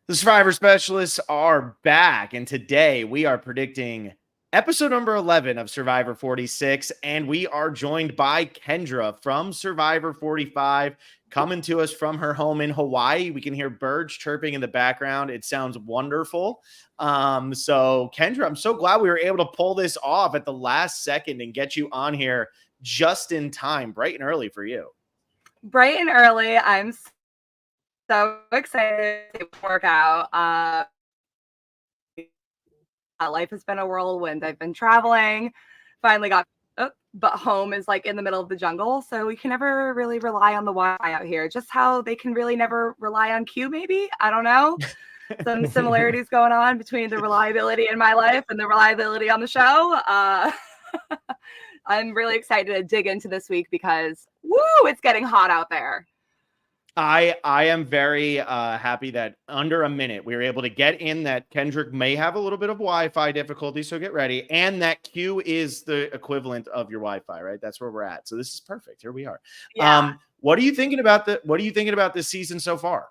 The Survivor Specialists are back, and today we are predicting episode number 11 of Survivor 46, and we are joined by Kendra from Survivor 45, coming to us from her home in Hawaii. We can hear birds chirping in the background. It sounds wonderful. So Kendra, I'm so glad we were able to pull this off at the last second and get you on here just in time, bright and early for you. Bright and early. I'm so excited to work out. Life has been a whirlwind. I've been traveling, finally got, but home is like in the middle of the jungle. So we can never really rely on the Wi-Fi out here. Just how they can really never rely on Q, maybe. I don't know. Some similarities going on between the reliability in my life and the reliability on the show. I'm really excited to dig into this week because, woo, it's getting hot out there. I am very happy that under a minute we were able to get in. That Kendrick may have a little bit of Wi-Fi difficulty, so get ready. And that Q is the equivalent of your Wi-Fi, right? That's where we're at. So this is perfect. Here we are. Yeah. What are you thinking about this season so far?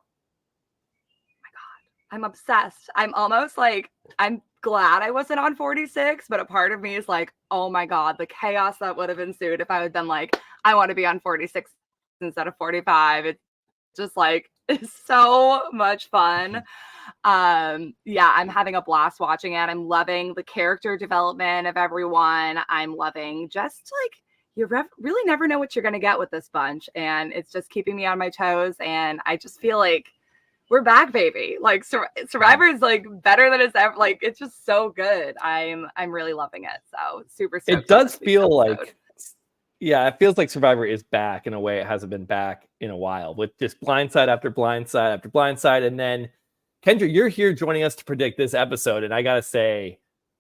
Oh my God, I'm obsessed. I'm almost like, I'm glad I wasn't on 46, but a part of me is like, oh my God, the chaos that would have ensued if I had been like, I want to be on 46 instead of 45. It's just like, it's so much fun. Yeah, I'm having a blast watching it. I'm loving the character development of everyone. I'm loving just like, you really never know what you're going to get with this bunch. And it's just keeping me on my toes. And I just feel like we're back, baby. Like Survivor is like better than it's ever. Like, it's just so good. I'm really loving it. So super. It does feel like, yeah, it feels like Survivor is back in a way it hasn't been back in a while, with just blindside after blindside after blindside. And then, Kendra, you're here joining us to predict this episode. And I got to say,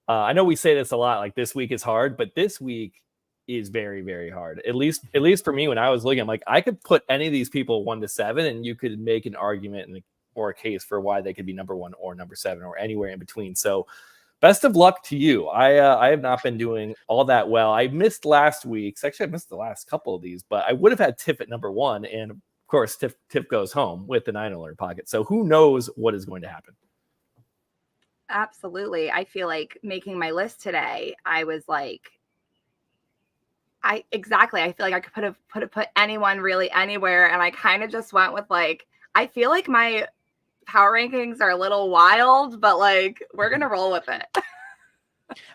I know we say this a lot, like this week is hard, but this week is very, very hard. At least for me, when I was looking, I'm like, I could put any of these people 1 to 7, and you could make an argument or a case for why they could be number 1 or number 7 or anywhere in between. So best of luck to you. I have not been doing all that well. I missed last week's. Actually, I missed the last couple of these, but I would have had Tiff at number 1. And of course, Tiff goes home with the 9 alert pocket. So who knows what is going to happen? Absolutely. I feel like making my list today, I was like, I feel like I could put anyone really anywhere. And I kind of just went with like, I feel like my power rankings are a little wild, but like we're gonna roll with it.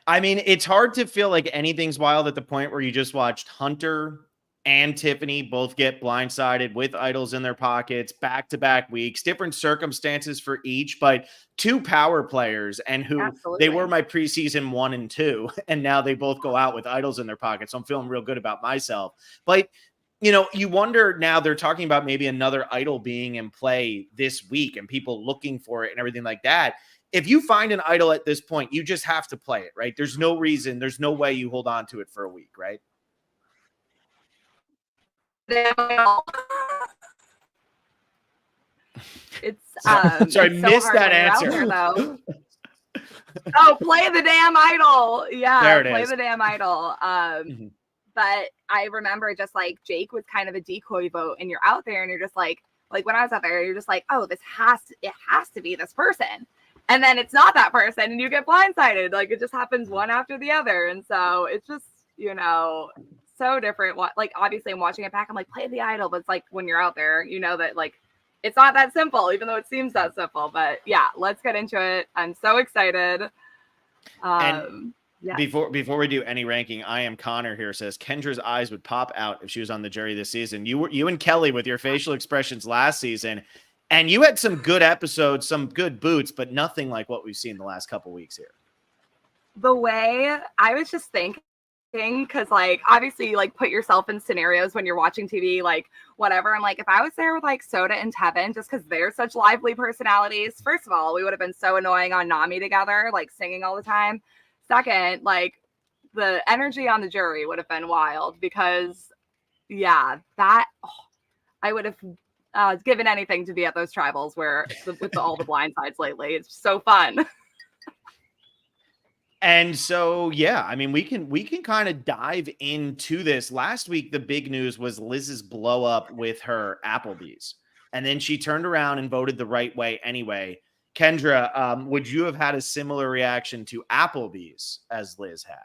I mean, it's hard to feel like anything's wild at the point where you just watched Hunter and Tiffany both get blindsided with idols in their pockets back-to-back weeks, different circumstances for each, but 2 power players, and who Absolutely. They were my preseason 1 and 2, and now they both go out with idols in their pockets. So I'm feeling real good about myself. But you know, you wonder now, they're talking about maybe another idol being in play this week and people looking for it and everything like that. If you find an idol at this point, you just have to play it, right? There's no reason, there's no way you hold on to it for a week, right? It's sorry, it's missed so that answer. There, oh, play the damn idol. Yeah, there it play is. The damn idol. But I remember just like Jake was kind of a decoy vote, and you're out there and you're just like when I was out there, you're just like, oh, it has to be this person. And then it's not that person and you get blindsided. Like it just happens one after the other. And so it's just, you know, so different. Like obviously I'm watching it back. I'm like, play the idol. But it's like when you're out there, you know that like it's not that simple, even though it seems that simple. But yeah, let's get into it. I'm so excited. Yeah. Before we do any ranking, I am Connor here says Kendra's eyes would pop out if she was on the jury this season. You and Kelly with your facial expressions last season, and you had some good episodes, some good boots, but nothing like what we've seen the last couple weeks here. The way I was just thinking, because like obviously you like put yourself in scenarios when you're watching TV, like whatever. I'm like, if I was there with like Soda and Tevin, just because they're such lively personalities, first of all, we would have been so annoying on Nami together, like singing all the time. Second, like the energy on the jury would have been wild because, yeah, I would have given anything to be at those tribals where with all the blind sides lately. It's so fun. And so, yeah, I mean, we can kind of dive into this. Last week, the big news was Liz's blow up with her Applebee's, and then she turned around and voted the right way anyway. Kendra, would you have had a similar reaction to Applebee's as Liz had?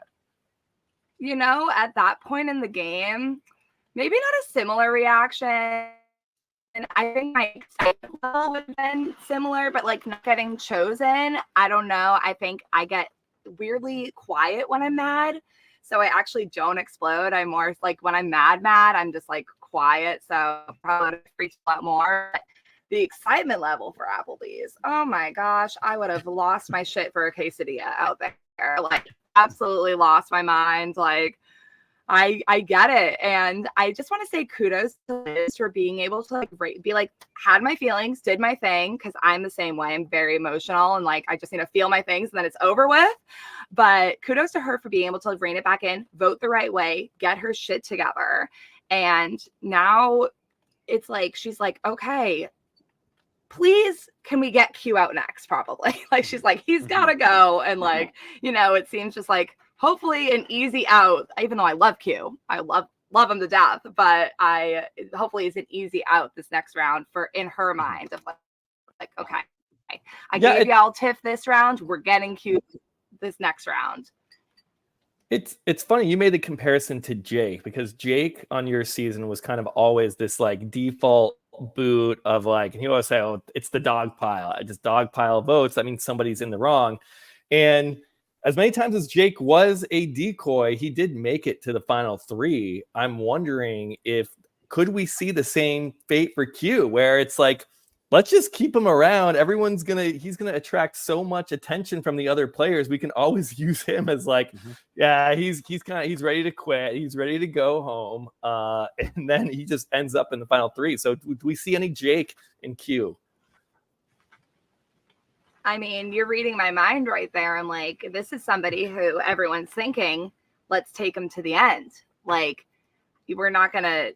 At that point in the game, maybe not a similar reaction. And I think my excitement level would have been similar, but like not getting chosen, I don't know. I think I get weirdly quiet when I'm mad. So I actually don't explode. I'm more like when I'm mad, I'm just like quiet. So probably would have freaked out more. But the excitement level for Applebee's, oh my gosh, I would have lost my shit for a quesadilla out there. Like absolutely lost my mind. Like I get it. And I just want to say kudos to Liz for being able to like be like, had my feelings, did my thing, because I'm the same way. I'm very emotional and like I just need to feel my things and then it's over with. But kudos to her for being able to like, rein it back in, vote the right way, get her shit together. And now it's like she's like, okay, please can we get Q out next? Probably. Like she's like, he's gotta go. And like, it seems just like hopefully an easy out, even though I love Q. I love him to death, but hopefully it's an easy out this next round for in her mind of like okay, I gave y'all Tiff this round, we're getting Q this next round. It's funny you made the comparison to Jake, because Jake on your season was kind of always this like default boot of like, and he always say, oh, it's the dog pile. I just dog pile votes. That means somebody's in the wrong. And as many times as Jake was a decoy, he did make it to the final three. I'm wondering could we see the same fate for Q, where it's like, let's just keep him around. He's gonna attract so much attention from the other players. We can always use him as like, yeah, he's ready to quit. He's ready to go home. And then he just ends up in the final three. So do we see any Jake in Q? I mean, you're reading my mind right there. I'm like, this is somebody who everyone's thinking, let's take him to the end. Like, we're not going to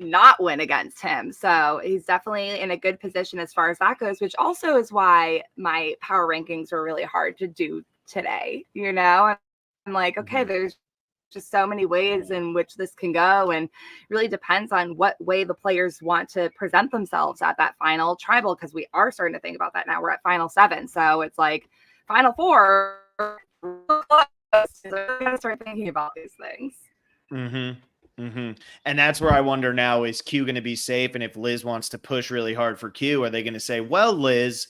not win against him. So he's definitely in a good position as far as that goes, which also is why my power rankings were really hard to do today. I'm like, okay, there's just so many ways in which this can go, and really depends on what way the players want to present themselves at that final tribal, because we are starting to think about that now. We're at final 7, so it's like final 4. We're gonna start thinking about these things. And that's where I wonder now, is Q going to be safe? And if Liz wants to push really hard for Q, are they going to say, well, Liz,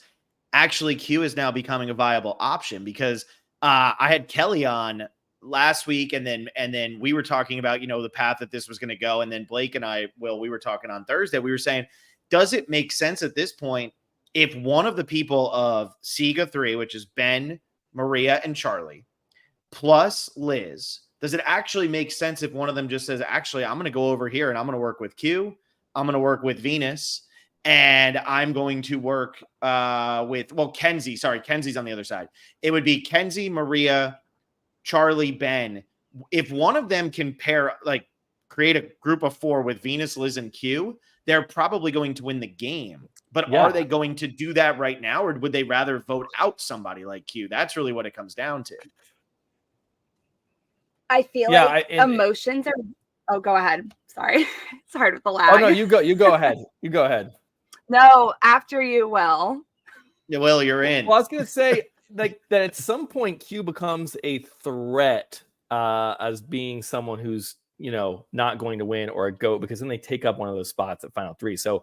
actually Q is now becoming a viable option? Because I had Kelly on last week, and then we were talking about, the path that this was going to go. And then Blake and I, we were talking on Thursday, we were saying, does it make sense at this point if one of the people of Siga 3, which is Ben, Maria, and Charlie, plus Liz, does it actually make sense if one of them just says, actually, I'm going to go over here and I'm going to work with Q, I'm going to work with Venus, and I'm going to work with, Kenzie. Sorry, Kenzie's on the other side. It would be Kenzie, Maria, Charlie, Ben. If one of them can create a group of 4 with Venus, Liz, and Q, they're probably going to win the game. But are they going to do that right now, or would they rather vote out somebody like Q? That's really what it comes down to. I feel like emotions are. Oh, go ahead. Sorry, it's hard with the lag. Oh no, you go. You go ahead. You go ahead. No, after you, Will. Yeah, Will, you're in. Well, I was gonna say like that at some point Q becomes a threat as being someone who's not going to win or a GOAT, because then they take up one of those spots at final 3. So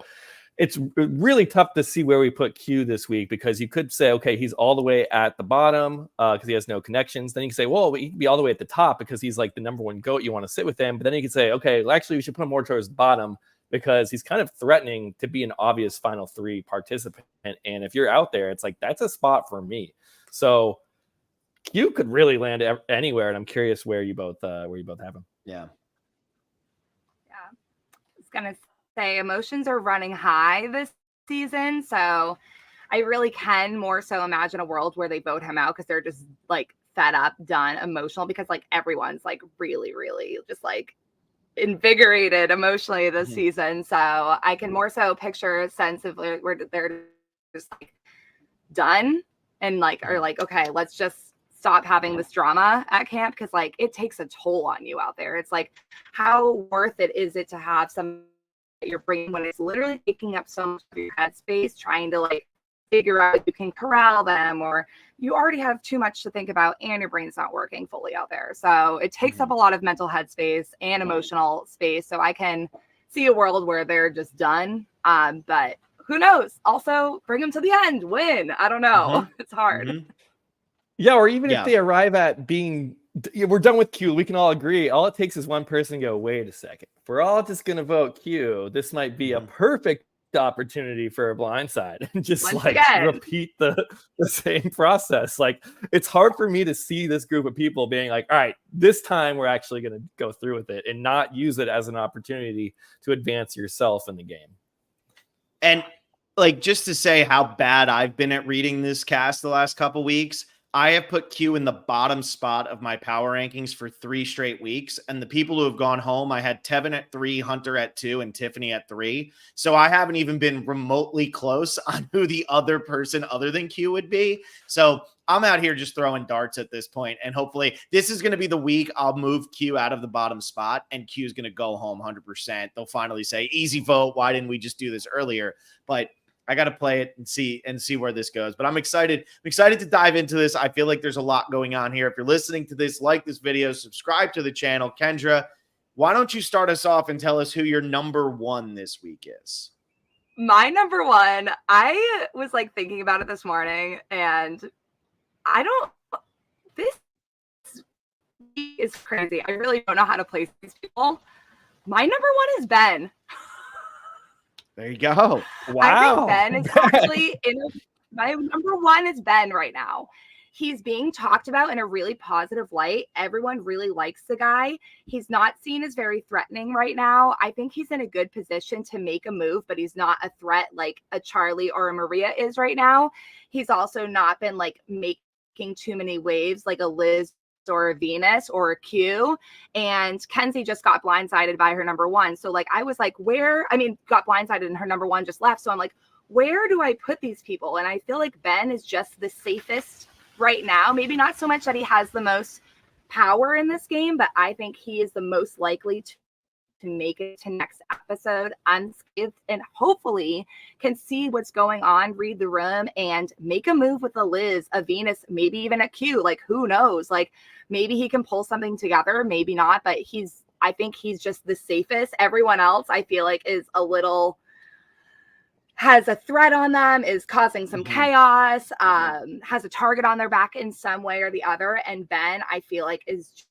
it's really tough to see where we put Q this week, because you could say, okay, he's all the way at the bottom because he has no connections. Then you can say, well, he can be all the way at the top because he's like the number 1 GOAT. You want to sit with him. But then you can say, okay, well, actually, we should put him more towards the bottom because he's kind of threatening to be an obvious final 3 participant. And if you're out there, it's like, that's a spot for me. So Q could really land anywhere. And I'm curious where you both have him. Yeah. I was going to say emotions are running high this season, so I really can more so imagine a world where they vote him out because they're just like fed up, done, emotional, because like everyone's like really just like invigorated emotionally this season. So I can more so picture a sense of where they're just like done and like are like, okay, let's just stop having this drama at camp, because like it takes a toll on you out there. It's like, how worth it is it to have some your brain when it's literally taking up so much of your headspace trying to like figure out if you can corral them, or you already have too much to think about and your brain's not working fully out there. So it takes up a lot of mental headspace and emotional space. So I can see a world where they're just done. But who knows? Also, bring them to the end, win. I don't know. It's hard. Yeah, or even if they arrive at being, we're done with Q, we can all agree. All it takes is one person to go, wait a second. If we're all just going to vote Q, this might be a perfect opportunity for a blindside, and just repeat the same process. Like, it's hard for me to see this group of people being like, all right, this time we're actually going to go through with it and not use it as an opportunity to advance yourself in the game. And like, just to say how bad I've been at reading this cast the last couple weeks, I have put Q in the bottom spot of my power rankings for 3 straight weeks. And the people who have gone home, I had Tevin at 3, Hunter at 2, and Tiffany at 3. So I haven't even been remotely close on who the other person other than Q would be. So I'm out here just throwing darts at this point. And hopefully this is going to be the week I'll move Q out of the bottom spot and Q is going to go home 100%. They'll finally say, easy vote. Why didn't we just do this earlier? But I got to play it and see where this goes. But I'm excited. I'm excited to dive into this. I feel like there's a lot going on here. If you're listening to this, like this video, subscribe to the channel. Kendra, why don't you start us off and tell us who your number 1 this week is? My number 1, I was like thinking about it this morning, and this is crazy. I really don't know how to place these people. My number 1 is Ben. There you go. Wow. I think Ben is actually my number 1 is Ben right now. He's being talked about in a really positive light. Everyone really likes the guy. He's not seen as very threatening right now. I think he's in a good position to make a move, but he's not a threat like a Charlie or a Maria is right now. He's also not been like making too many waves like a Liz or a Venus or a Q, and Kenzie just got blindsided by her number 1. So like I was like, got blindsided and her number 1 just left. So I'm like, where do I put these people? And I feel like Ben is just the safest right now. Maybe not so much that he has the most power in this game, but I think he is the most likely to make it to next episode unscathed and hopefully can see what's going on, read the room, and make a move with a Liz, a Venus, maybe even a Q. Like, who knows? Like, maybe he can pull something together, maybe not, but I think he's just the safest. Everyone else, I feel like, is has a threat on them, is causing some chaos, has a target on their back in some way or the other. And Ben, I feel like, is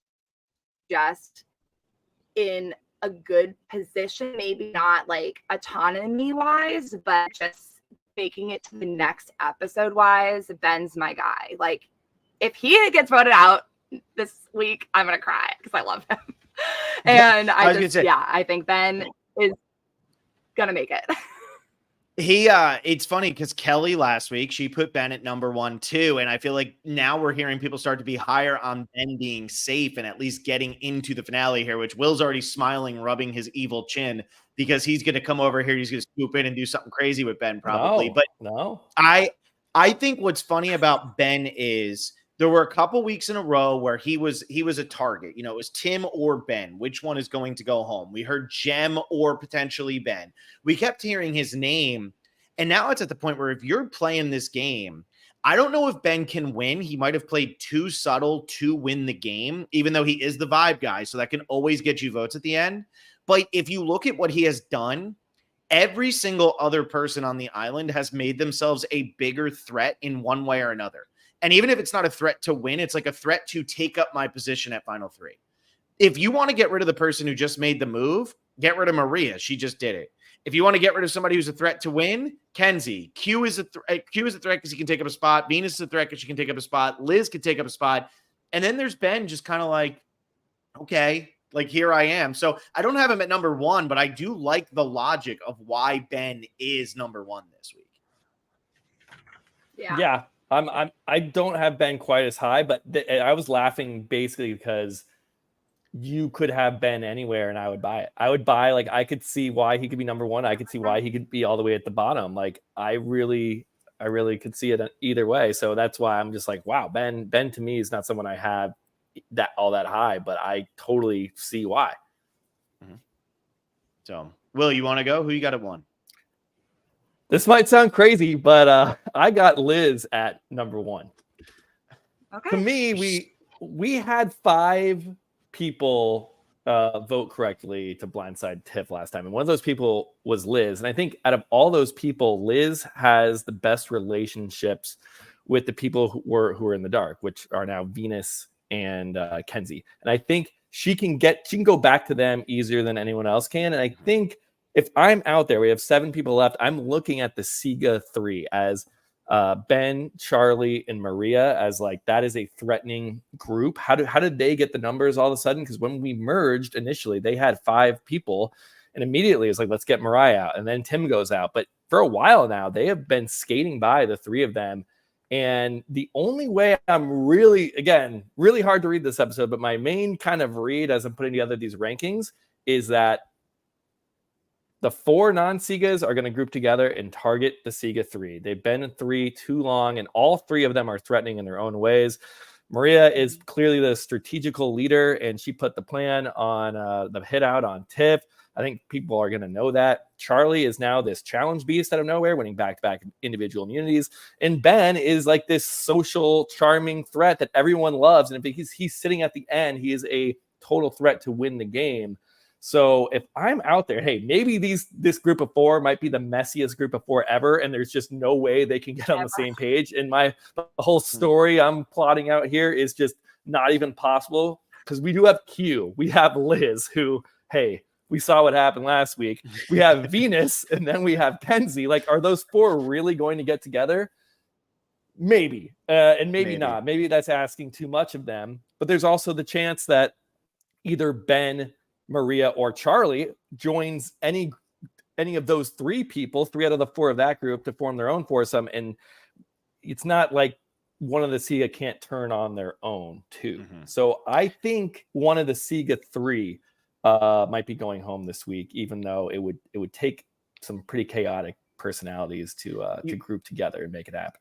just in a good position, maybe not like autonomy wise, but just making it to the next episode wise. Ben's my guy. Like, if he gets voted out this week, I'm gonna cry because I love him. And I think Ben is gonna make it. It's funny because Kelly last week, she put Ben at number 1 too. And I feel like now we're hearing people start to be higher on Ben being safe and at least getting into the finale here, which Will's already smiling, rubbing his evil chin because he's going to come over here. He's going to scoop in and do something crazy with Ben probably. I think what's funny about Ben is there were a couple weeks in a row where he was a target. You know, it was Tim or Ben. Which one is going to go home? We heard Jem or potentially Ben. We kept hearing his name. And now it's at the point where if you're playing this game, I don't know if Ben can win. He might have played too subtle to win the game, even though he is the vibe guy. So that can always get you votes at the end. But if you look at what he has done, every single other person on the island has made themselves a bigger threat in one way or another. And even if it's not a threat to win, it's like a threat to take up my position at Final 3. If you want to get rid of the person who just made the move, get rid of Maria. She just did it. If you want to get rid of somebody who's a threat to win, Kenzie. Q is a threat because he can take up a spot. Venus is a threat because she can take up a spot. Liz can take up a spot. And then there's Ben just kind of like, okay, like here I am. So I don't have him at number 1, but I do like the logic of why Ben is number 1 this week. Yeah. I don't have Ben quite as high, but I was laughing basically because you could have Ben anywhere and I would buy it. I could see why he could be number 1. I could see why he could be all the way at the bottom. Like, I really could see it either way. So that's why I'm just like, wow, Ben to me is not someone I have that high, but I totally see why. So, Will, you want to go? Who you got at 1? This might sound crazy, but I got Liz at number 1. Okay. To me, we had 5 people vote correctly to blindside Tiff last time, and one of those people was Liz. And I think out of all those people, Liz has the best relationships with the people who are in the dark, which are now Venus and Kenzie. And I think she can go back to them easier than anyone else can. And I think if I'm out there, we have 7 people left. I'm looking at the Siga 3 as Ben, Charlie, and Maria as like that is a threatening group. How did they get the numbers all of a sudden? Because when we merged initially, they had 5 people, and immediately it's like, let's get Mariah out, and then Tim goes out. But for a while now, they have been skating by the 3 of them. And the only way I'm really hard to read this episode, but my main kind of read as I'm putting together these rankings is that the 4 non-Sigas are going to group together and target the Siga 3. They've been in 3 too long, and all 3 of them are threatening in their own ways. Maria is clearly the strategical leader, and she put the plan on the hit out on Tiff. I think people are going to know that. Charlie is now this challenge beast out of nowhere, winning back-to-back individual immunities. And Ben is like this social, charming threat that everyone loves. And if he's sitting at the end, he is a total threat to win the game. So if I'm out there, hey, maybe this group of 4 might be the messiest group of 4 ever, and there's just no way they can get on the same page. And the whole story I'm plotting out here is just not even possible, because we do have Q. We have Liz, who, hey, we saw what happened last week. We have Venus, and then we have Kenzie. Like, are those 4 really going to get together? Maybe, and maybe not. Maybe that's asking too much of them. But there's also the chance that either Ben, Maria, or Charlie joins any of those 3 people, 3 out of the 4 of that group, to form their own foursome. And it's not like one of the Siga can't turn on their own too. So I think one of the Siga 3 might be going home this week, even though it would take some pretty chaotic personalities to group together and make it happen.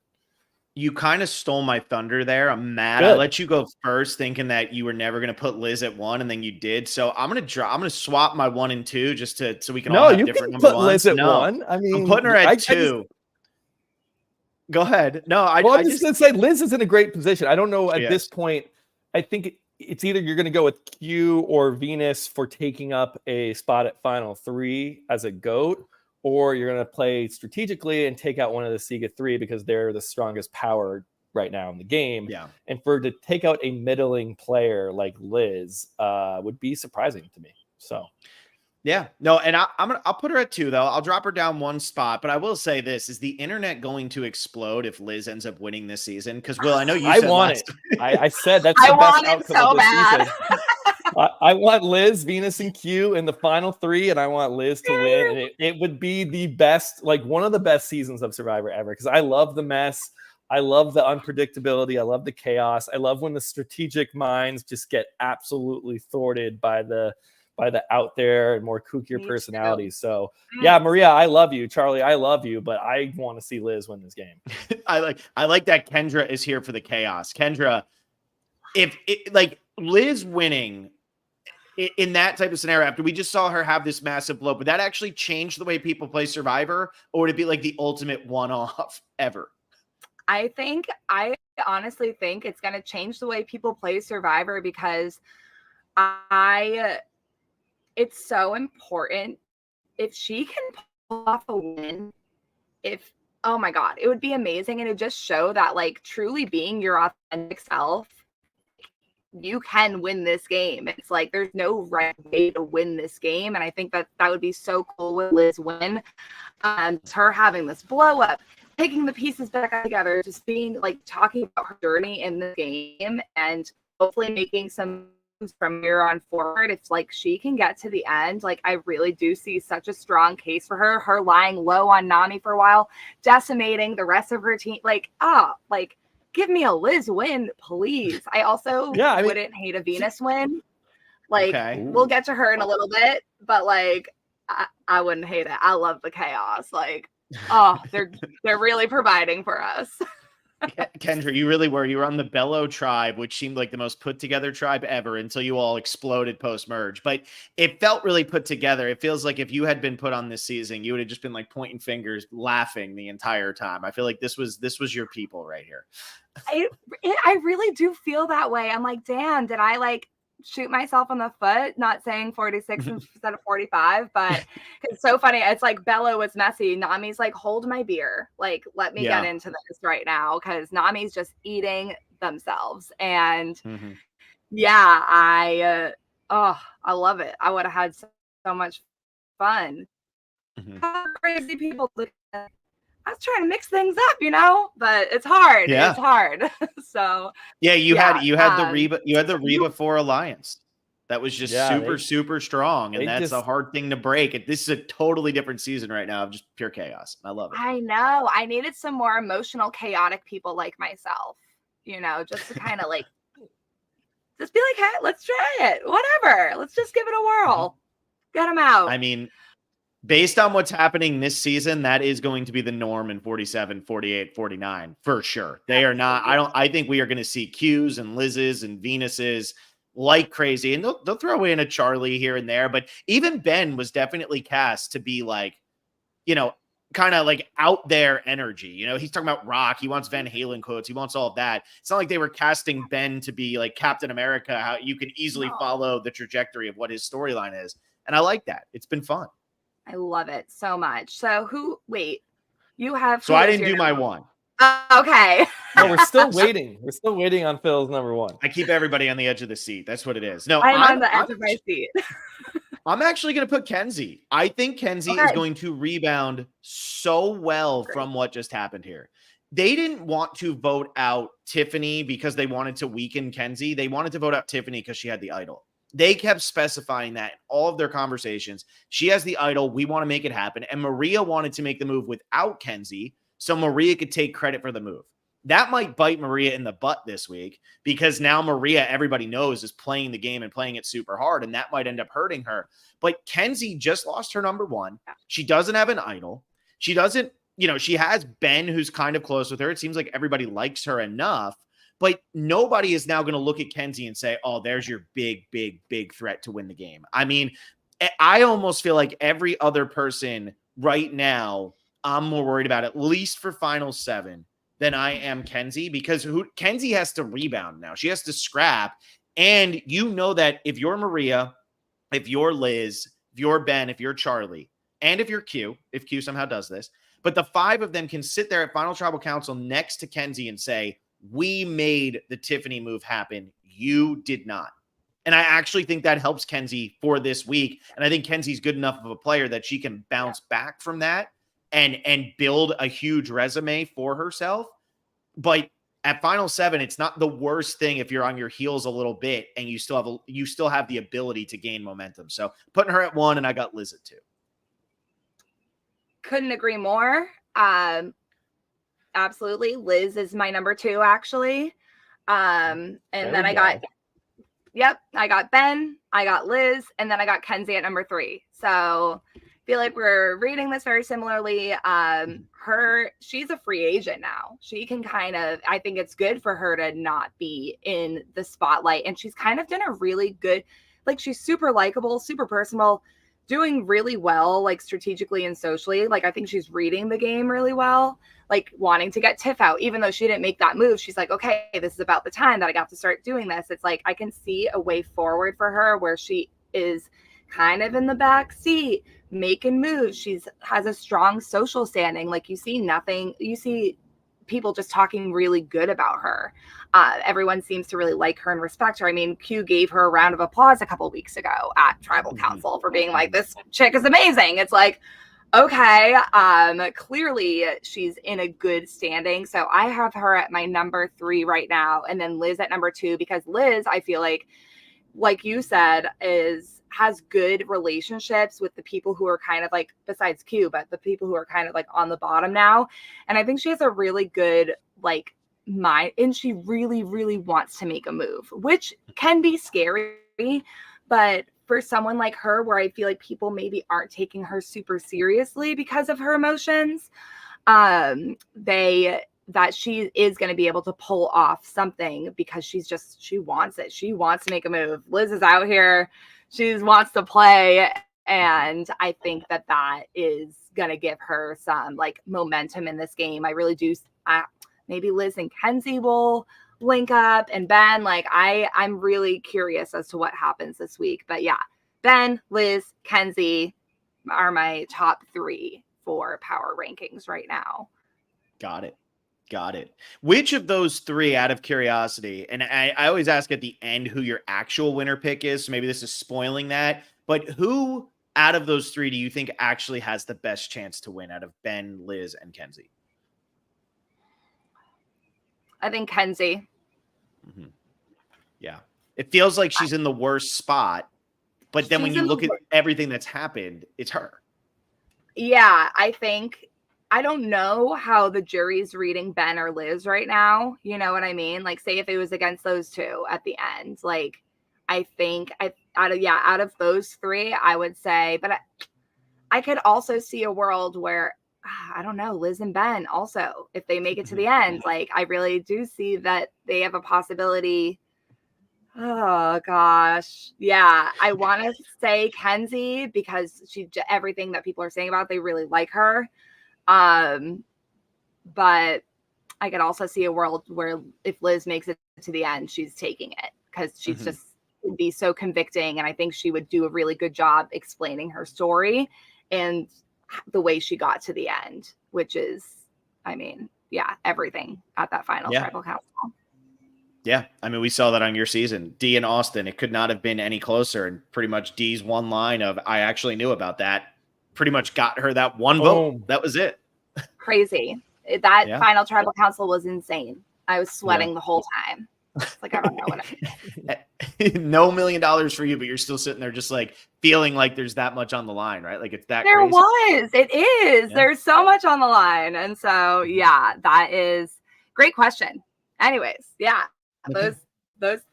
You kind of stole my thunder there. I'm mad. Good. I let you go first, thinking that you were never going to put Liz at 1, and then you did. So I'm gonna swap my 1 and 2 just so we can all have different number 1s. No, you can put Liz at 1. I mean, I'm putting her at 2. Go ahead. No, I'm just gonna say Liz is in a great position. I don't know at this point. I think it's either you're going to go with Q or Venus for taking up a spot at Final 3 as a GOAT, or you're going to play strategically and take out one of the Siga 3 because they're the strongest power right now in the game. Yeah. And to take out a middling player like Liz would be surprising to me. So. Yeah, no, and I'll put her at 2 though. I'll drop her down 1 spot, but I will say this: is the internet going to explode if Liz ends up winning this season? Because Will, I know you. I want it. I said that's the best outcome of the season. I want Liz, Venus, and Q in the final 3, and I want Liz to win. And it would be the best, like one of the best seasons of Survivor ever. Because I love the mess. I love the unpredictability. I love the chaos. I love when the strategic minds just get absolutely thwarted by the out there and more kookier personalities. So yeah, Maria, I love you. Charlie, I love you, but I want to see Liz win this game. I like that Kendra is here for the chaos. Kendra, if Liz winning in that type of scenario, after we just saw her have this massive blow, would that actually change the way people play Survivor, or would it be like the ultimate one-off ever? I honestly think it's going to change the way people play Survivor, because it's so important if she can pull off a win. Oh my God, it would be amazing. And it just show that, like, truly being your authentic self, you can win this game. It's like, there's no right way to win this game. And I think that would be so cool with Liz win. Her having this blow up, taking the pieces back together, just being like, talking about her journey in the game, and hopefully making some from here on forward. It's like she can get to the end. Like, I really do see such a strong case for her lying low on Nany for a while, decimating the rest of her team. Like, give me a Liz win, please. I also wouldn't hate a Venus win. Like, we'll get to her in a little bit, but like, I wouldn't hate it. I love the chaos. Like, they're really providing for us. Kendra, you really were. You were on the Bello tribe, which seemed like the most put together tribe ever until you all exploded post merge. But it felt really put together. It feels like if you had been put on this season, you would have just been like pointing fingers, laughing the entire time. I feel like this was your people right here. I really do feel that way. I'm like, damn, did I like shoot myself in the foot not saying 46 instead of 45? But it's so funny. It's like Bello was messy. Nami's like, hold my beer, like let me get into this right now, because Nami's just eating themselves. And yeah, I love it. I would have had so much fun. How crazy people look at. I was trying to mix things up, but it's hard. Yeah. It's hard. So you had the Reba 4 alliance. That was just super strong. And that's a hard thing to break. This is a totally different season right now of just pure chaos. I love it. I know. I needed some more emotional, chaotic people like myself, just to kind of like, just be like, hey, let's try it. Whatever. Let's just give it a whirl. Get them out. I mean, based on what's happening this season, that is going to be the norm in 47, 48, 49, for sure. They are not, I think we are going to see Qs and Liz's and Venus's like crazy. And they'll throw in a Charlie here and there. But even Ben was definitely cast to be like, kind of like out there energy. He's talking about rock. He wants Van Halen quotes. He wants all of that. It's not like they were casting Ben to be like Captain America, how you can easily follow the trajectory of what his storyline is. And I like that. It's been fun. I love it so much. So you have. So I didn't do my one. Okay. No, we're still waiting. We're still waiting on Phil's number one. I keep everybody on the edge of the seat. That's what it is. No, I'm on the edge of my seat. I'm actually going to put Kenzie. I think Kenzie is going to rebound so well from what just happened here. They didn't want to vote out Tiffany because they wanted to weaken Kenzie. They wanted to vote out Tiffany because she had the idol. They kept specifying that in all of their conversations. She has the idol. We want to make it happen. And Maria wanted to make the move without Kenzie so Maria could take credit for the move. That might bite Maria in the butt this week because now Maria, everybody knows, is playing the game and playing it super hard, and that might end up hurting her. But Kenzie just lost her number one. She doesn't have an idol. She doesn't, she has Ben, who's kind of close with her. It seems like everybody likes her enough. But nobody is now going to look at Kenzie and say, oh, there's your big, big, big threat to win the game. I mean, I almost feel like every other person right now, I'm more worried about, at least for Final 7, than I am Kenzie, because Kenzie has to rebound now. She has to scrap. And that if you're Maria, if you're Liz, if you're Ben, if you're Charlie, and if you're Q, if Q somehow does this, but the 5 of them can sit there at Final Tribal Council next to Kenzie and say, we made the Tiffany move happen. You did not. And I actually think that helps Kenzie for this week. And I think Kenzie's good enough of a player that she can bounce back from that and build a huge resume for herself. But at Final 7, it's not the worst thing if you're on your heels a little bit and you still have the ability to gain momentum. So putting her at 1, and I got Liz at 2. Couldn't agree more. Absolutely. Liz is my number 2, actually. And then I got Ben, I got Liz, and then I got Kenzie at number 3. So I feel like we're reading this very similarly. She's a free agent now. She can I think it's good for her to not be in the spotlight. And she's kind of done a really good, she's super likable, super personal, doing really well, strategically and socially. I think she's reading the game really well, wanting to get Tiff out, even though she didn't make that move. She's like, okay, this is about the time that I got to start doing this. It's I can see a way forward for her where she is kind of in the back seat, making moves. Has a strong social standing. You see people just talking really good about her. Everyone seems to really like her and respect her. I mean, Q gave her a round of applause a couple weeks ago at Tribal Council for being like, this chick is amazing. It's okay, clearly she's in a good standing. So I have her at my number 3 right now, and then Liz at number 2, because Liz, I feel like you said, has good relationships with the people who are kind of besides Q, but the people who are kind of on the bottom now. And I think she has a really good mind, and she really, really wants to make a move, which can be scary. But for someone like her, where I feel like people maybe aren't taking her super seriously because of her emotions, they that she is going to be able to pull off something because she wants it. She wants to make a move. Liz is out here. She wants to play. And I think that is going to give her some like momentum in this game. I really do. Maybe Liz and Kenzie will link up, and Ben, like I'm really curious as to what happens this week. But yeah, Ben, Liz, Kenzie are my top 3 for power rankings right now. Got it. Which of those 3, out of curiosity, and I always ask at the end who your actual winner pick is, so maybe this is spoiling that, but who out of those 3 do you think actually has the best chance to win out of Ben, Liz, and Kenzie? I think Kenzie. Mm-hmm. Yeah. It feels like she's in the worst spot, but then when you look at everything that's happened, it's her. Yeah, I don't know how the jury's reading Ben or Liz right now. You know what I mean? Like, say if it was against those 2 at the end, like, I think out of those 3, I would say, but I could also see a world where, I don't know, Liz and Ben also, if they make it to the end, like, I really do see that they have a possibility. Oh gosh. Yeah. I want to say Kenzie because everything that people are saying about, they really like her. But I could also see a world where if Liz makes it to the end, she's taking it because she's just would be so convicting. And I think she would do a really good job explaining her story and the way she got to the end, which is, I mean, yeah, everything at that final tribal council. Yeah. I mean, we saw that on your season, Dee and Austin. It could not have been any closer. And pretty much Dee's one line of, I actually knew about that, pretty much got her that one vote. That was it. Crazy. That final tribal council was insane. I was sweating the whole time. It's like, I don't know what no $1 million for you, but you're still sitting there just like feeling like there's that much on the line, right? Like it's that crazy. It is. Yeah. There's so much on the line. And so, yeah, that is great question. Anyways, yeah, those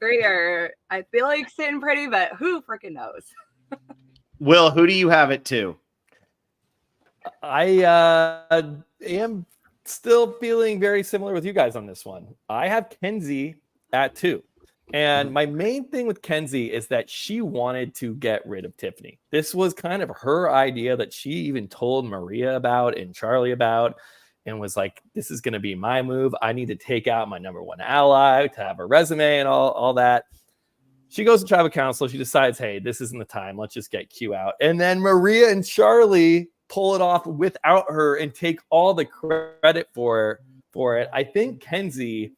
3 are, I feel like, sitting pretty, but who freaking knows? Will, who do you have it to? I am still feeling very similar with you guys on this one. I have Kenzie at 2. And my main thing with Kenzie is that she wanted to get rid of Tiffany. This was kind of her idea that she even told Maria about and Charlie about, and was like, this is going to be my move. I need to take out my number 1 ally to have a resume and all that. She goes to tribal council. She decides, hey, this isn't the time. Let's just get Q out. And then Maria and Charlie pull it off without her and take all the credit for it. I think Kenzie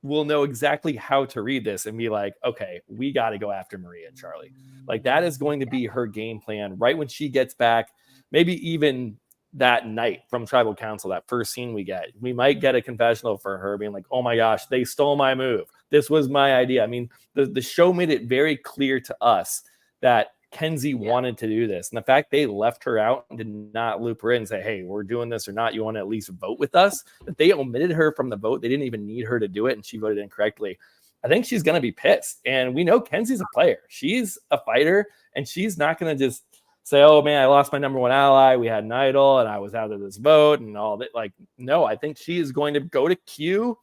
will know exactly how to read this and be like, okay, we got to go after Maria and Charlie. Like that is going to be her game plan right when she gets back, maybe even that night from tribal council, that first scene we might get a confessional for her being like, oh my gosh, they stole my move. This was my idea. I mean, the show made it very clear to us that Kenzie wanted to do this. And the fact they left her out and did not loop her in and say, hey, we're doing this or not. You want to at least vote with us? That they omitted her from the vote. They didn't even need her to do it. And she voted incorrectly. I think she's going to be pissed. And we know Kenzie's a player. She's a fighter. And she's not going to just say, oh man, I lost my number 1 ally. We had an idol and I was out of this vote and all that. Like, no, I think she is going to go to Q.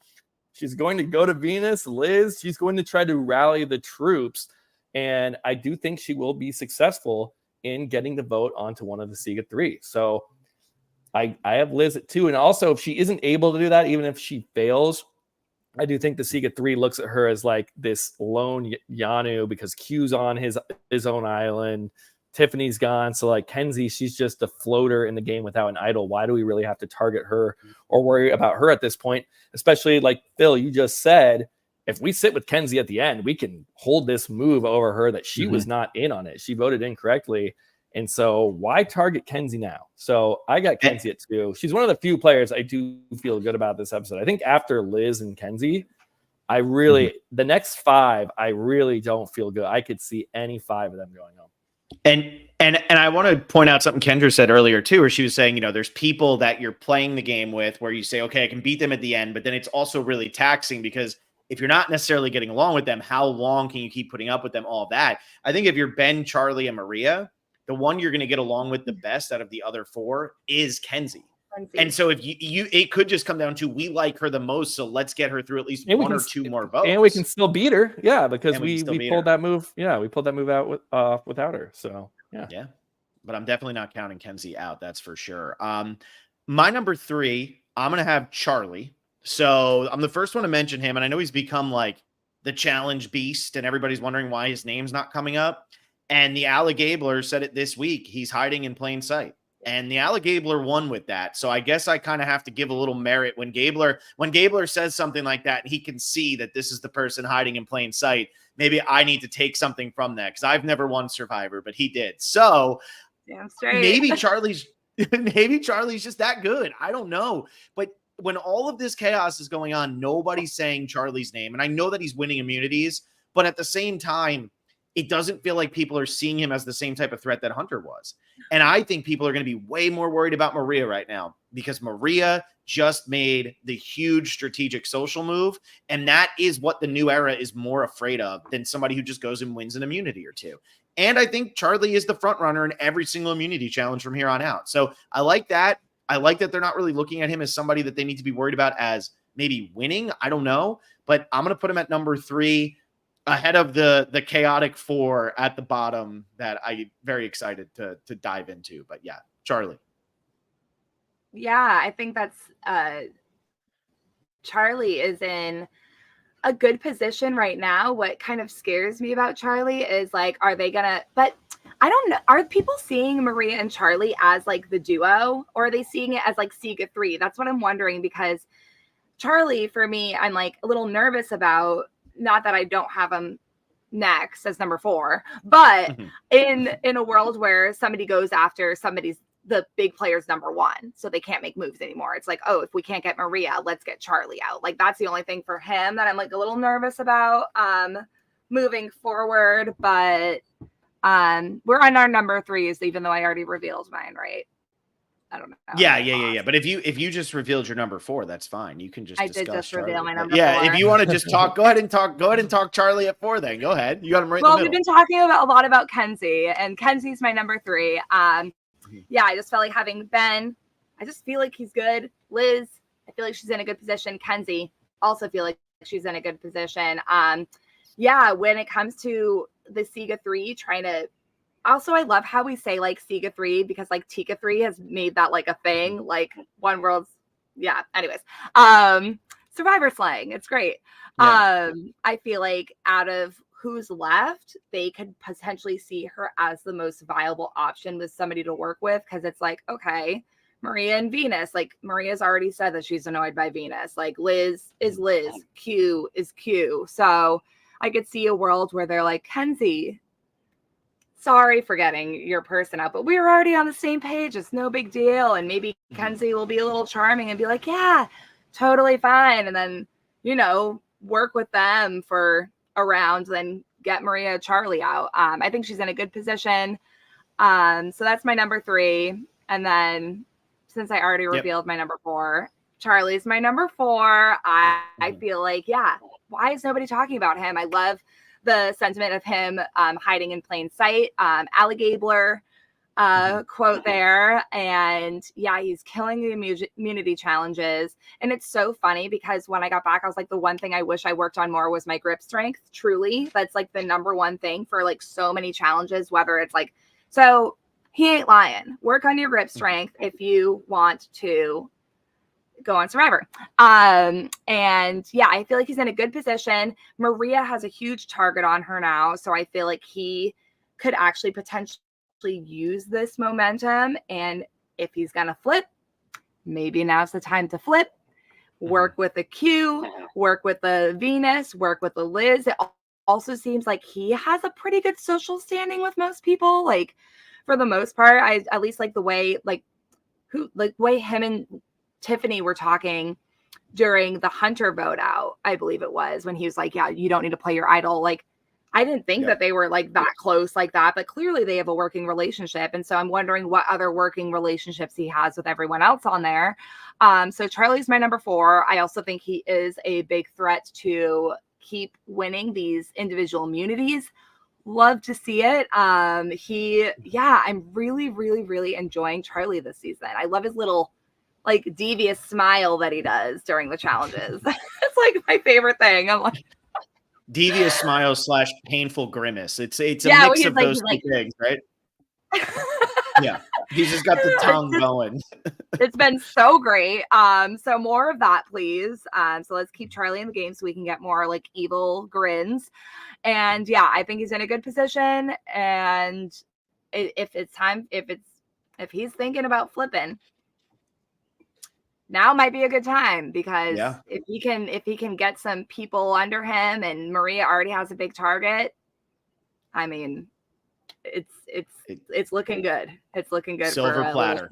She's going to go to Venus, Liz. She's going to try to rally the troops. And I do think she will be successful in getting the vote onto one of the Siga 3. So I have Liz at 2. And also, if she isn't able to do that, even if she fails, I do think the Siga 3 looks at her as like this lone Yanu because Q's on his own island. Tiffany's gone. So like Kenzie, she's just a floater in the game without an idol. Why do we really have to target her or worry about her at this point? Especially like Phil, you just said, if we sit with Kenzie at the end, we can hold this move over her that she was not in on it. She voted incorrectly. And so why target Kenzie now? So I got Kenzie at 2. She's one of the few players I do feel good about this episode. I think after Liz and Kenzie, I really, the next 5, I really don't feel good. I could see any 5 of them going home. And I want to point out something Kendra said earlier too, where she was saying, you know, there's people that you're playing the game with where you say, okay, I can beat them at the end, but then it's also really taxing because if you're not necessarily getting along with them, how long can you keep putting up with them? All that. I think if you're Ben, Charlie, and Maria, the one you're going to get along with the best out of the other 4 is Kenzie. And so if you it could just come down to we like her the most, so let's get her through at least one or two more votes. And we can still beat her. Yeah, because we pulled her. that move. Yeah, we pulled that move out without her. So yeah. Yeah. But I'm definitely not counting Kenzie out, that's for sure. My number 3, I'm gonna have Charlie. So I'm the first one to mention him, and I know he's become like the challenge beast, and everybody's wondering why his name's not coming up. And the Alligabler said it this week. He's hiding in plain sight. And the Alligabler won with that. So I guess I kind of have to give a little merit when Gabler says something like that, and he can see that this is the person hiding in plain sight. Maybe I need to take something from that because I've never won Survivor, but he did. So maybe Charlie's just that good. I don't know. But when all of this chaos is going on, nobody's saying Charlie's name. And I know that he's winning immunities, but at the same time, it doesn't feel like people are seeing him as the same type of threat that Hunter was. And I think people are going to be way more worried about Maria right now because Maria just made the huge strategic social move. And that is what the new era is more afraid of than somebody who just goes and wins an immunity or two. And I think Charlie is the front runner in every single immunity challenge from here on out. So I like that. I like that they're not really looking at him as somebody that they need to be worried about as maybe winning. I don't know, but I'm going to put him at number 3. Ahead of the chaotic 4 at the bottom that I'm very excited to dive into. But yeah, Charlie. Yeah, I think that's Charlie is in a good position right now. What kind of scares me about Charlie is like, are they gonna, but I don't know. Are people seeing Maria and Charlie as like the duo, or are they seeing it as like Siga 3? That's what I'm wondering, because Charlie, for me, I'm like a little nervous about. Not that I don't have him next as number 4, but in a world where somebody goes after the big player's number 1, so they can't make moves anymore. It's like, oh, if we can't get Maria, let's get Charlie out. Like that's the only thing for him that I'm like a little nervous about moving forward. But we're on our number 3s, even though I already revealed mine, right? I don't know. Yeah. But if you just revealed your number 4, that's fine. You can just reveal my number 4. Yeah, if you want to just talk, go ahead and talk Charlie at 4 then. Go ahead. You got him right in the middle. We've been talking a lot about Kenzie, and Kenzie's my number 3. Yeah, I just felt like having Ben. I just feel like he's good. Liz, I feel like she's in a good position. Kenzie, also feel like she's in a good position. Yeah, when it comes to the Siga 3, trying to. Also, I love how we say like Siga 3 because like Tika 3 has made that like a thing, like One World's. Yeah. Anyways, Survivor slang. It's great. Yeah. I feel like out of who's left, they could potentially see her as the most viable option with somebody to work with. Cause it's like, okay, Maria and Venus, like Maria's already said that she's annoyed by Venus. Like Liz is Liz, Q is Q. So I could see a world where they're like, Kenzie, sorry for getting your person out, but we were already on the same page. It's no big deal. And maybe Kenzie will be a little charming and be like, yeah, totally fine. And then, work with them for a round, then get Maria Charlie out. I think she's in a good position. So that's my number 3. And then since I already revealed my number 4, Charlie's my number 4. I feel like, yeah, why is nobody talking about him? I love the sentiment of him hiding in plain sight. Alligabler quote there. And yeah, he's killing the immunity challenges. And it's so funny because when I got back, I was like, the one thing I wish I worked on more was my grip strength. Truly, that's like the number one thing for like so many challenges, whether it's like, so he ain't lying. Work on your grip strength if you want to go on Survivor. And yeah, I feel like he's in a good position. Maria has a huge target on her now. So I feel like he could actually potentially use this momentum. And if he's going to flip, maybe now's the time to flip. Work with the Q, work with the Venus, work with the Liz. It also seems like he has a pretty good social standing with most people. Like for the most part, I at least like the way, way him and Tiffany were talking during the Hunter vote out, I believe it was, when he was like, yeah, you don't need to play your idol. Like, I didn't think that they were like that close like that, but clearly they have a working relationship. And so I'm wondering what other working relationships he has with everyone else on there. So Charlie's my number 4. I also think he is a big threat to keep winning these individual immunities. Love to see it. I'm really, really, really enjoying Charlie this season. I love his little like devious smile that he does during the challenges. It's like my favorite thing. I'm like, Devious smile / painful grimace. It's a yeah, mix he's of like, those two things, right? Yeah. He's just got the tongue going. It's been so great. So more of that, please. So let's keep Charlie in the game so we can get more like evil grins. And yeah, I think he's in a good position. And if he's thinking about flipping, now might be a good time, because if he can get some people under him, and Maria already has a big target, I mean, it's looking good. It's looking good. Silver for platter.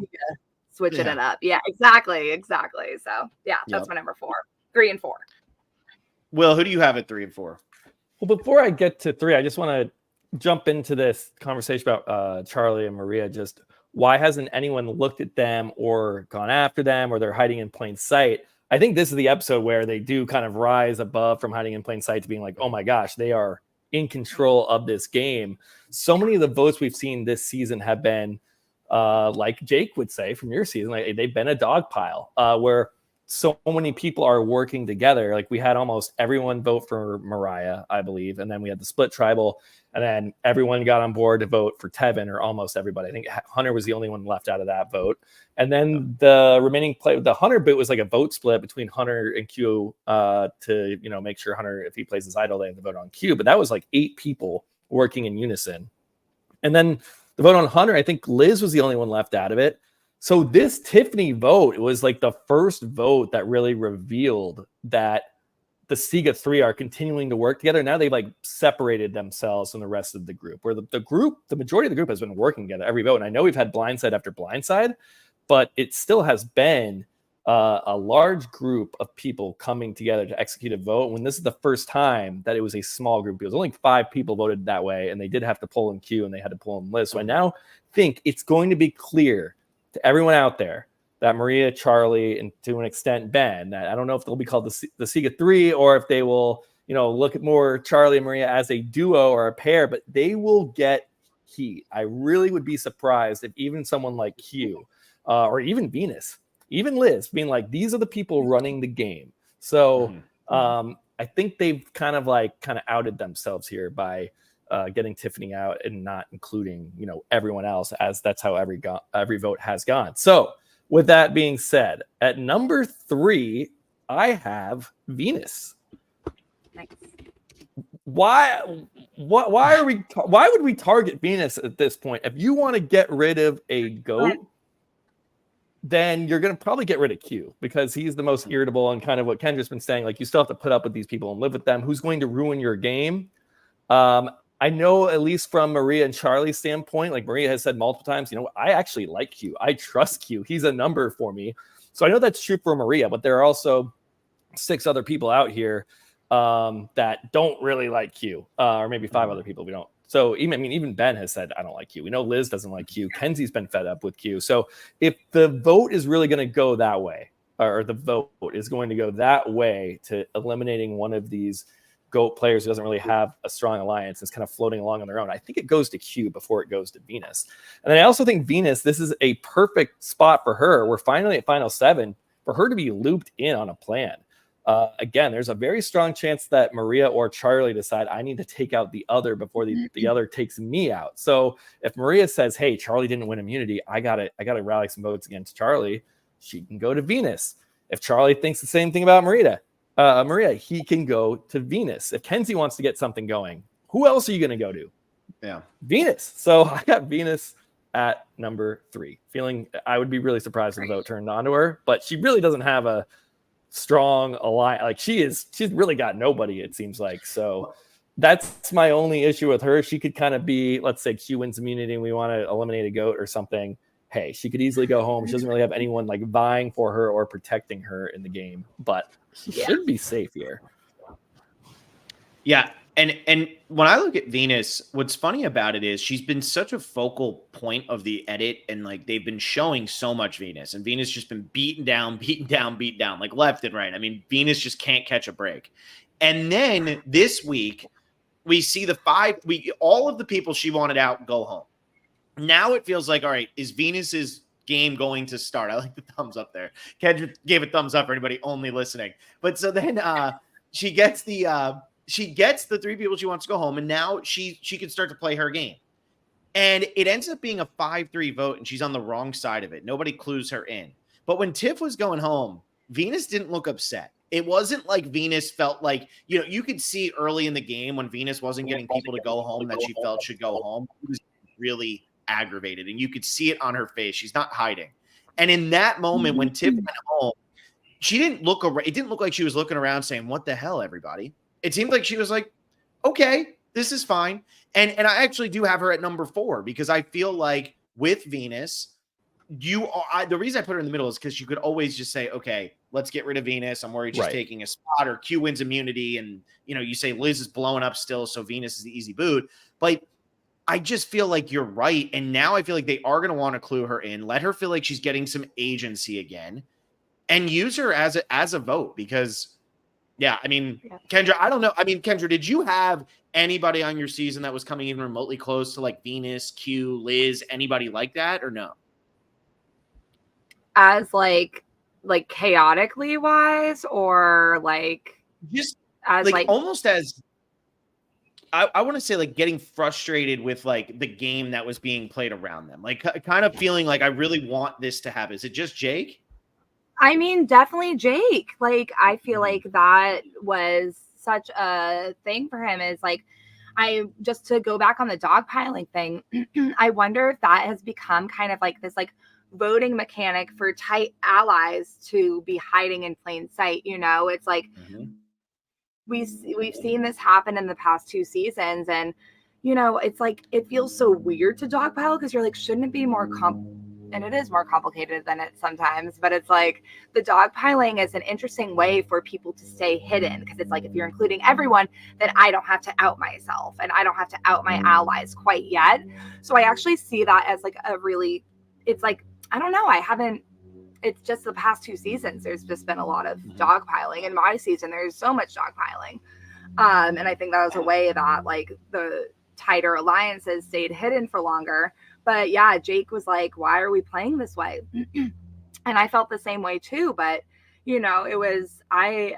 Switching it up. Yeah, exactly. So yeah, that's my number 4. 3 and 4. Will, who do you have at 3 and 4? Well, before I get to 3, I just want to jump into this conversation about Charlie and Maria. Just why hasn't anyone looked at them or gone after them, or they're hiding in plain sight? I think this is the episode where they do kind of rise above from hiding in plain sight to being like, oh my gosh, they are in control of this game. So many of the votes we've seen this season have been, like Jake would say from your season, like they've been a dog pile, where so many people are working together. Like we had almost everyone vote for Mariah, I believe, and then we had the split tribal, and then everyone got on board to vote for Tevin, or almost everybody. I think Hunter was the only one left out of that vote. And then the remaining the Hunter vote was like a vote split between Hunter and Q, to make sure Hunter, if he plays his idol, they have to vote on Q. But that was like 8 people working in unison. And then the vote on Hunter, I think Liz was the only one left out of it. So this Tiffany vote was like the first vote that really revealed that the Siga 3 are continuing to work together. Now they've like separated themselves from the rest of the group, where the majority of the group has been working together every vote. And I know we've had blindside after blindside, but it still has been a large group of people coming together to execute a vote, when this is the first time that it was a small group. It was only 5 people voted that way, and they did have to pull in Q, and they had to pull in Liz. So I now think it's going to be clear to everyone out there that Maria, Charlie, and to an extent Ben, that I don't know if they'll be called the Siga 3, or if they will, look at more Charlie and Maria as a duo or a pair, but they will get heat. I really would be surprised if even someone like Q, or even Venus, even Liz, being like, these are the people running the game. So I think they've kind of outed themselves here by getting Tiffany out and not including, everyone else, as that's how every vote has gone. So with that being said, at number 3, I have Venus. Nice. Why would we target Venus at this point? If you want to get rid of a GOAT, then you're going to probably get rid of Q, because he's the most irritable, and kind of what Kendra's been saying, like you still have to put up with these people and live with them. Who's going to ruin your game? I know, at least from Maria and Charlie's standpoint, like Maria has said multiple times, I actually like Q. I trust Q. He's a number for me. So I know that's true for Maria, but there are also 6 other people out here that don't really like Q, or maybe 5 other people we don't. So even Ben has said, I don't like Q. We know Liz doesn't like Q. Kenzie's been fed up with Q. So if the vote is really going to go that way, or the vote is going to go that way to eliminating one of these GOAT players who doesn't really have a strong alliance, is kind of floating along on their own, I think it goes to Q before it goes to Venus. And then I also think Venus, this is a perfect spot for her. We're finally at Final 7 for her to be looped in on a plan. Again, there's a very strong chance that Maria or Charlie decide, I need to take out the other before the other takes me out. So if Maria says, hey, Charlie didn't win immunity, I gotta rally some votes against Charlie, she can go to Venus. If Charlie thinks the same thing about Maria, he can go to Venus. If Kenzie wants to get something going, who else are you going to go to? Yeah, Venus. So I got Venus at number 3. Feeling I would be really surprised if the vote turned onto her, but she really doesn't have a strong alliance. Like she's really got nobody, it seems like. So that's my only issue with her. She could kind of be, let's say Q wins immunity and we want to eliminate a GOAT or something. Hey, she could easily go home. She doesn't really have anyone like vying for her or protecting her in the game, but she should be safe here. Yeah. And when I look at Venus, what's funny about it is she's been such a focal point of the edit, and like they've been showing so much Venus, and Venus just been beaten down, like left and right. I mean, Venus just can't catch a break. And then this week we see all of the people she wanted out go home. Now it feels like, all right, is Venus's game going to start. I like the thumbs up there. Kendra gave a thumbs up for anybody only listening. But so then she gets the 3 people she wants to go home, and now she can start to play her game. And it ends up being a 5-3 vote, and she's on the wrong side of it. Nobody clues her in. But when Tiff was going home, Venus didn't look upset. It wasn't like Venus felt like, you could see early in the game when Venus wasn't getting people to go home that she felt should go home. It was really aggravated, and you could see it on her face. She's not hiding. And in that moment, when Tiff went home, she didn't look around. It didn't look like she was looking around saying, "What the hell, everybody?" It seemed like she was like, "Okay, this is fine." And I actually do have her at number 4 because I feel like with Venus, the reason I put her in the middle is because you could always just say, okay, let's get rid of Venus. I'm worried she's taking a spot, or Q wins immunity. And, you say Liz is blowing up still, so Venus is the easy boot. But I just feel like you're right. And now I feel like they are going to want to clue her in, let her feel like she's getting some agency again, and use her as a vote because, Kendra, I don't know. Kendra, did you have anybody on your season that was coming even remotely close to like Venus, Q, Liz, anybody like that, or no? As like chaotically wise, or like just as like almost as I want to say like getting frustrated with like the game that was being played around them, like kind of feeling like I really want this to happen. Is it just Jake? I mean, definitely Jake. Like, I feel like that was such a thing for him, is like, just to go back on the dogpiling thing, I wonder if that has become kind of like this like voting mechanic for tight allies to be hiding in plain sight. It's like we've seen this happen in the past 2 seasons, and it's like it feels so weird to dogpile because you're like, shouldn't it be more and it is more complicated than it sometimes, but it's like the dogpiling is an interesting way for people to stay hidden, because it's like, if you're including everyone, then I don't have to out myself and I don't have to out my allies quite yet. So I actually see that as like it's like, I don't know, it's just the past 2 seasons, there's just been a lot of dogpiling. In my season, there's so much dogpiling. And I think that was a way that like the tighter alliances stayed hidden for longer. But yeah, Jake was like, why are we playing this way? And I felt the same way too. But, I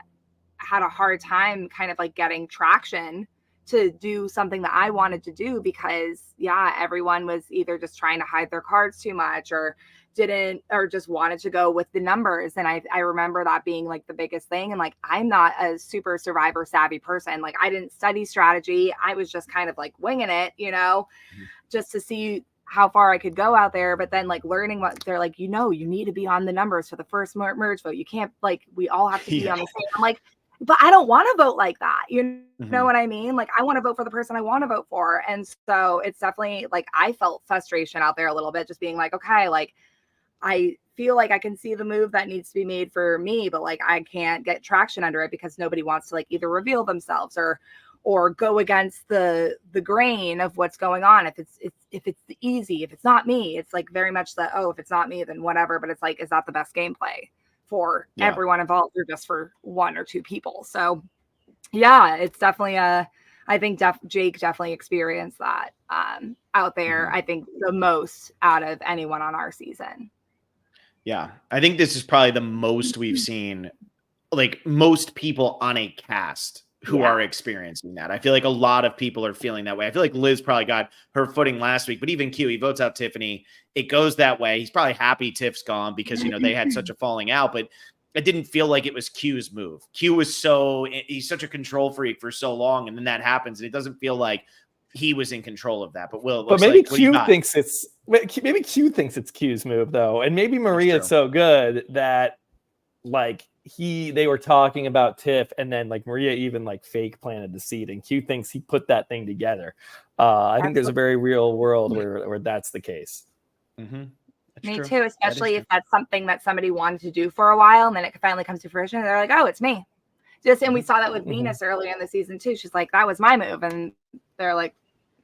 had a hard time kind of like getting traction to do something that I wanted to do, because everyone was either just trying to hide their cards too much, or just wanted to go with the numbers. And I remember that being like the biggest thing. And like, I'm not a super Survivor savvy person. Like, I didn't study strategy. I was just kind of like winging it, just to see how far I could go out there. But then like learning what they're like, you need to be on the numbers for the first merge vote. You can't, like, we all have to be on the same. I'm like, but I don't want to vote like that. You know what I mean? Like, I want to vote for the person I want to vote for. And so it's definitely like, I felt frustration out there a little bit, just being like, okay, like, I feel like I can see the move that needs to be made for me, but like, I can't get traction under it because nobody wants to like either reveal themselves or go against the grain of what's going on. If it's easy, if it's not me, it's like very much that, if it's not me, then whatever. But it's like, is that the best gameplay for everyone involved, or just for 1 or 2 people? So yeah, it's definitely I think Jake definitely experienced that out there. I think the most out of anyone on our season. Yeah, I think this is probably the most we've seen, like most people on a cast who are experiencing that. I feel like a lot of people are feeling that way. I feel like Liz probably got her footing last week, but even Q, he votes out Tiffany. It goes that way. He's probably happy Tiff's gone because, they had such a falling out, but it didn't feel like it was Q's move. Q was he's such a control freak for so long. And then that happens, and it doesn't feel like he was in control of that. But maybe Q thinks it's Q's move though. And maybe Maria's so good that like they were talking about Tiff, and then like Maria even like fake planted the seed, and Q thinks he put that thing together. I think there's a very real world where that's the case. Me too, especially if that's something that somebody wanted to do for a while, and then it finally comes to fruition, and they're like, oh, it's me. And we saw that with Venus earlier in the season too. She's like, that was my move, and they're like,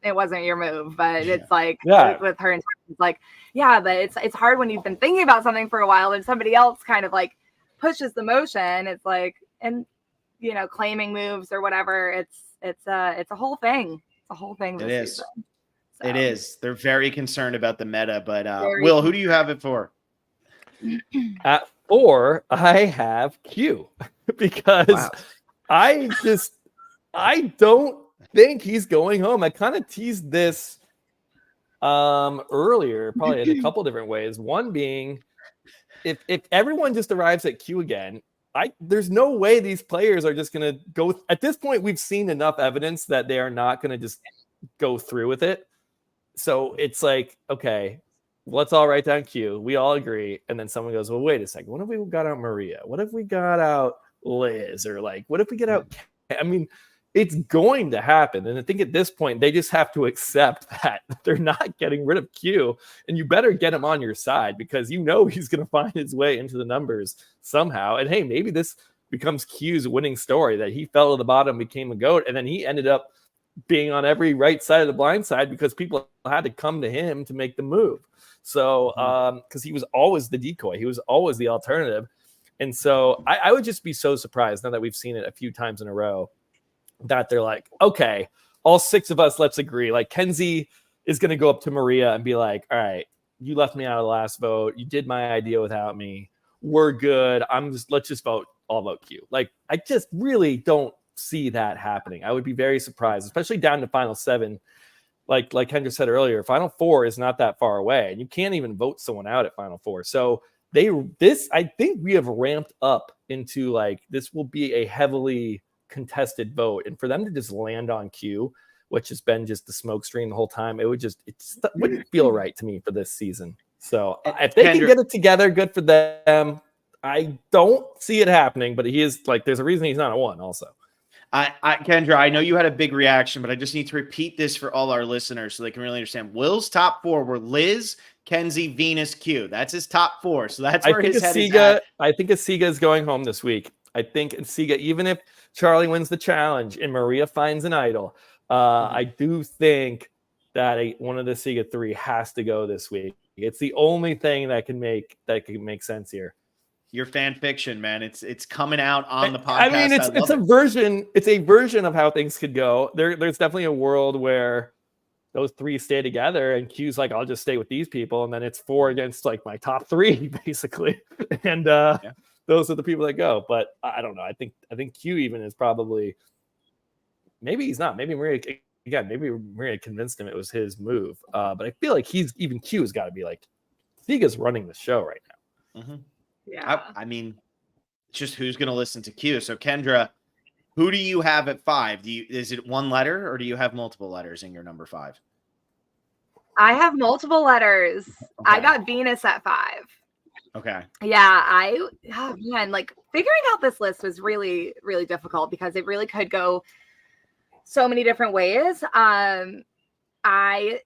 it wasn't your move. But it's like with her, it's like, but it's hard when you've been thinking about something for a while and somebody else kind of like pushes the motion. It's like, and claiming moves or whatever. It's a whole thing. It's a whole thing. It is. So. It is. They're very concerned about the meta. But Will, who do you have it for? At 4, I have Q because Wow. I don't think he's going home. I kind of teased this earlier, probably in a couple different ways. One being, if everyone just arrives at Q again, there's no way these players are just gonna go. At this point, we've seen enough evidence that they are not gonna just go through with it. So it's like, okay, let's all write down Q. We all agree, and then someone goes, well, wait a second. What if we got out Maria? What if we got out Liz? Or like, what if we get out? I mean, it's going to happen. And I think at this point, they just have to accept that they're not getting rid of Q. And you better get him on your side because you know he's going to find his way into the numbers somehow. And hey, maybe this becomes Q's winning story that he fell to the bottom, became a GOAT, and then he ended up being on every right side of the blind side because people had to come to him to make the move. So, because he was always the decoy, he was always the alternative. And so I would just be so surprised now that we've seen it a few times in a row that they're like, okay, all 6 of us, let's agree. Like Kenzie is going to go up to Maria and be like, all right, you left me out of the last vote. You did my idea without me. We're good. Let's just all vote Q. Like, I just really don't see that happening. I would be very surprised, especially down to final 7. Like Kendra said earlier, final 4 is not that far away, and you can't even vote someone out at final 4. So I think we have ramped up into like, this will be a heavily contested vote, and for them to just land on Q, which has been just the smoke screen the whole time, it wouldn't feel right to me for this season. So if they can get it together, good for them. I don't see it happening, but he is like, there's a reason he's not a 1 also. Kendra, I know you had a big reaction, but I just need to repeat this for all our listeners so they can really understand. Will's top 4 were Liz, Kenzie, Venus, Q. That's his top 4. So that's where his head is at. I think Asiga is going home this week. I think Asiga, even if Charlie wins the challenge and Maria finds an idol, I do think that one of the Asiga 3 has to go this week. It's the only thing that can make sense here. Your fan fiction, man. It's coming out on the podcast. I mean, it's a version. It's a version of how things could go. There's definitely a world where those 3 stay together, and Q's like, I'll just stay with these people, and then it's 4 against like my top 3, basically. And those are the people that go. But I don't know. I think Q even is probably, maybe he's not. Maybe Maria convinced him it was his move. But I feel like even Q has got to be like, Asiga's running the show right now. Mm-hmm. Yeah. I mean, it's just who's going to listen to Q. So Kendra, who do you have at 5? Is it 1 letter or do you have multiple letters in your number 5? I have multiple letters. Okay. I got Venus at 5. Okay. Yeah, like figuring out this list was really, really difficult because it really could go so many different ways. I'm like,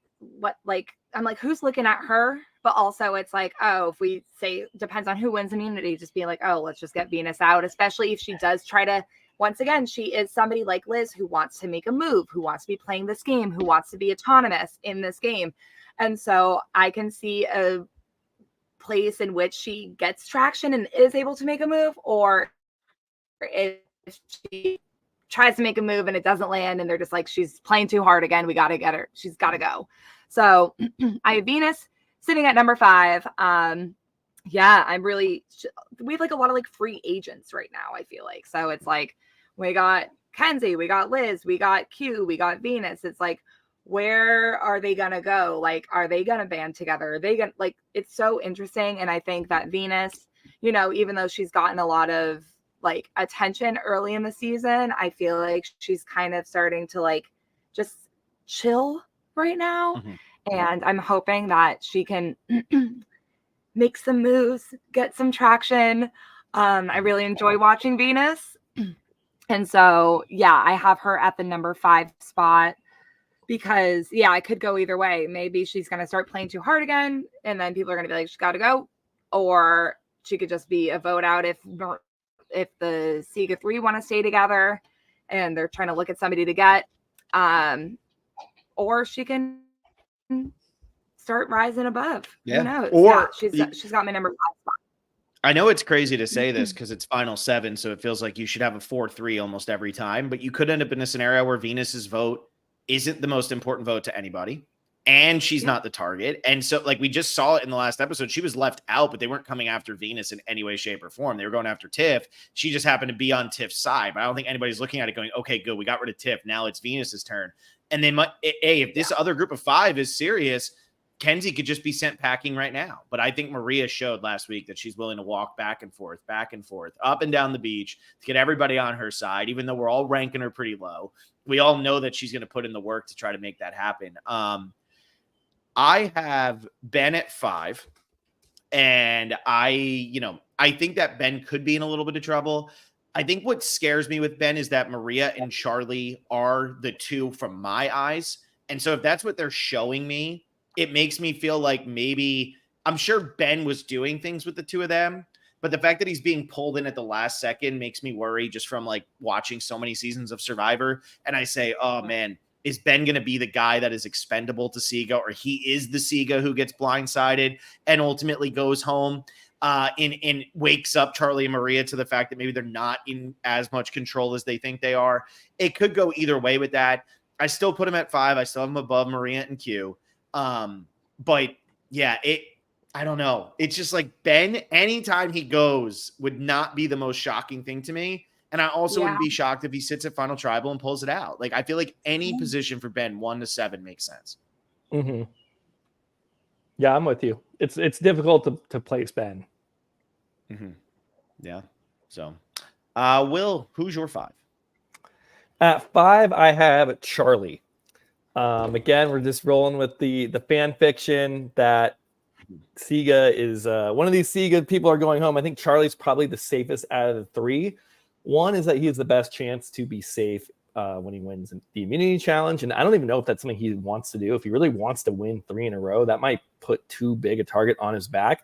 who's looking at her? But also it's like, oh, if we say depends on who wins immunity, just being like, oh, let's just get Venus out, especially if she does try to, once again, she is somebody like Liz who wants to make a move, who wants to be playing this game, who wants to be autonomous in this game. And so I can see a place in which she gets traction and is able to make a move, or if she tries to make a move and it doesn't land and they're just like, she's playing too hard again, we got to get her, she's got to go. So I have Venus sitting at number 5. We have like a lot of like free agents right now, I feel like. So it's like, we got Kenzie, we got Liz, we got Q, we got Venus. It's like, where are they going to go? Like, are they going to band together? Are they going to, like, it's so interesting. And I think that Venus, even though she's gotten a lot of like attention early in the season, I feel like she's kind of starting to like just chill right now. Mm-hmm. And I'm hoping that she can make some moves, get some traction. I really enjoy watching Venus. And so, I have her at the number 5 spot because, I could go either way. Maybe she's going to start playing too hard again, and then people are going to be like, she's got to go. Or she could just be a vote out if the Asiga 3 want to stay together and they're trying to look at somebody to get. Or she can start rising above. Who knows? Or she's got my number 5 spot. I know it's crazy to say this because it's final 7, so it feels like you should have a 4-3 almost every time, but you could end up in a scenario where Venus's vote isn't the most important vote to anybody. and she's not the target. And so like we just saw it in the last episode, she was left out, but they weren't coming after Venus in any way, shape, or form. They were going after Tiff. She just happened to be on Tiff's side. But I don't think anybody's looking at it going, okay, good, we got rid of Tiff. Now it's Venus's turn. And they might, if this other group of 5 is serious, Kenzie could just be sent packing right now. But I think Maria showed last week that she's willing to walk back and forth, up and down the beach to get everybody on her side, even though we're all ranking her pretty low. We all know that she's going to put in the work to try to make that happen. I have Ben at 5, and I think that Ben could be in a little bit of trouble. I think what scares me with Ben is that Maria and Charlie are the 2 from my eyes. And so if that's what they're showing me, it makes me feel like maybe I'm sure Ben was doing things with the 2 of them, but the fact that he's being pulled in at the last second makes me worry just from like watching so many seasons of Survivor. And I say, oh man, is Ben going to be the guy that is expendable to Siga, or he is the Siga who gets blindsided and ultimately goes home and wakes up Charlie and Maria to the fact that maybe they're not in as much control as they think they are? It could go either way with that. I still put him at 5. I still have him above Maria and Q. But yeah, I don't know. It's just like Ben, anytime he goes, would not be the most shocking thing to me. And I also wouldn't be shocked if he sits at Final Tribal and pulls it out. Like, I feel like any position for Ben, 1 to 7, makes sense. Mm-hmm. Yeah, I'm with you. It's difficult to place Ben. Mm-hmm. Yeah. So, Will, who's your 5? At 5, I have Charlie. Again, we're just rolling with the fan fiction that Siga is one of these Siga people are going home. I think Charlie's probably the safest out of the 3. One is that he has the best chance to be safe when he wins the immunity challenge. And I don't even know if that's something he wants to do. If he really wants to win 3 in a row, that might put too big a target on his back.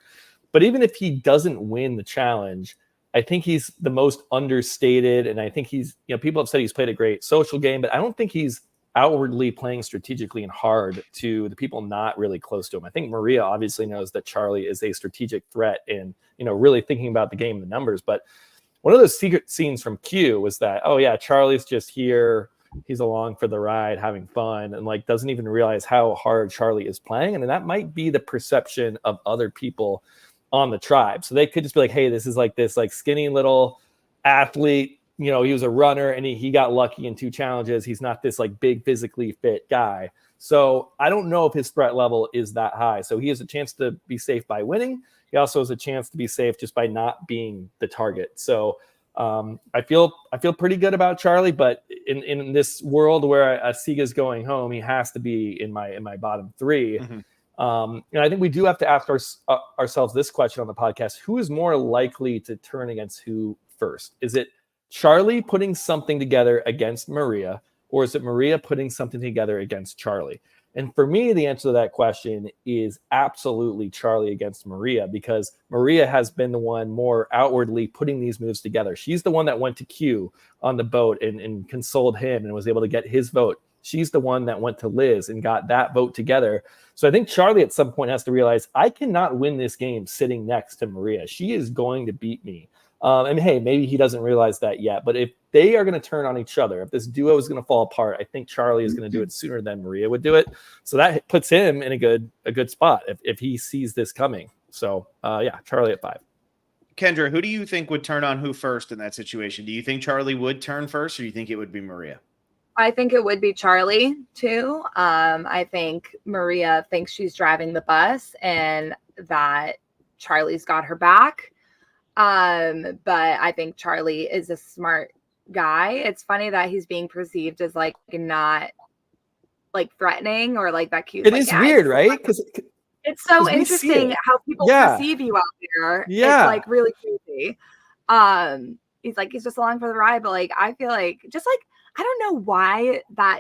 But even if he doesn't win the challenge, I think he's the most understated. And I think he's, people have said he's played a great social game, but I don't think he's outwardly playing strategically and hard to the people not really close to him. I think Maria obviously knows that Charlie is a strategic threat and, really thinking about the game and the numbers. But one of those secret scenes from Q was that, oh yeah, Charlie's just here. He's along for the ride, having fun, and like doesn't even realize how hard Charlie is playing. And that might be the perception of other people on the tribe. So they could just be like, hey, this is like this like skinny little athlete. He was a runner and he got lucky in 2 challenges. He's not this like big physically fit guy. So I don't know if his threat level is that high. So he has a chance to be safe by winning. He also has a chance to be safe just by not being the target. So I feel pretty good about Charlie, but in this world where a Siga's going home, he has to be in my bottom 3. Mm-hmm. And I think we do have to ask ourselves this question on the podcast: who is more likely to turn against who first? Is it Charlie putting something together against Maria, or is it Maria putting something together against Charlie? And for me, the answer to that question is absolutely Charlie against Maria, because Maria has been the one more outwardly putting these moves together. She's the one that went to Q on the boat and consoled him and was able to get his vote. She's the one that went to Liz and got that vote together. So I think Charlie at some point has to realize, I cannot win this game sitting next to Maria. She is going to beat me. And hey, maybe he doesn't realize that yet, but if they are going to turn on each other, if this duo is going to fall apart, I think Charlie is going to do it sooner than Maria would do it. So that puts him in a good spot if he sees this coming. So yeah, Charlie at 5. Kendra, who do you think would turn on who first in that situation? Do you think Charlie would turn first, or do you think it would be Maria? I think it would be Charlie too. I think Maria thinks she's driving the bus and that Charlie's got her back. But I think Charlie is a smart guy. It's funny that he's being perceived as like not like threatening or like that cute. It is weird, right? Because it's so interesting how people perceive you out there. Yeah. It's like really crazy. He's just along for the ride, but like I feel like just like I don't know why that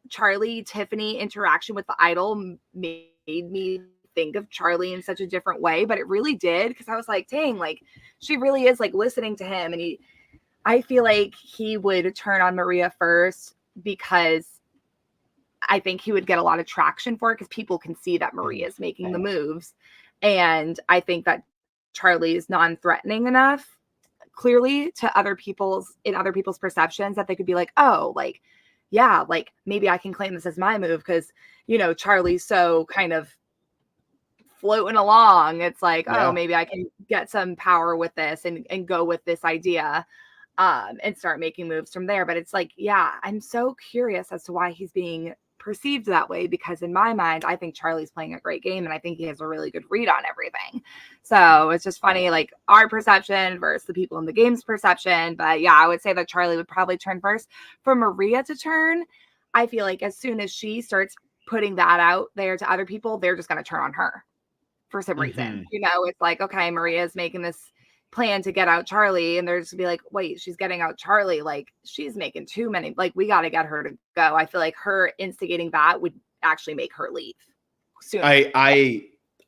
Charlie Tiffany interaction with the idol made me think of Charlie in such a different way, but it really did, because I was like, dang, like she really is like listening to him, and I feel like he would turn on Maria first because I think he would get a lot of traction for it because people can see that Maria is making the moves, and I think that Charlie is non-threatening enough clearly to other people's perceptions that they could be like, oh, like yeah, like maybe I can claim this as my move because, you know, Charlie's so kind of floating along. It's like, oh, maybe I can get some power with this and go with this idea and start making moves from there. But it's like, yeah, I'm so curious as to why he's being perceived that way, because in my mind, I think Charlie's playing a great game and I think he has a really good read on everything. So it's just funny, like our perception versus the people in the game's perception. But yeah, I would say that Charlie would probably turn first. For Maria to turn, I feel like as soon as she starts putting that out there to other people, they're just going to turn on her for some reason. You know, it's like, okay, Maria's making this plan to get out Charlie, and there's to be like, wait, she's getting out Charlie, like she's making too many, like we got to get her to go. I feel like her instigating that would actually make her leave sooner.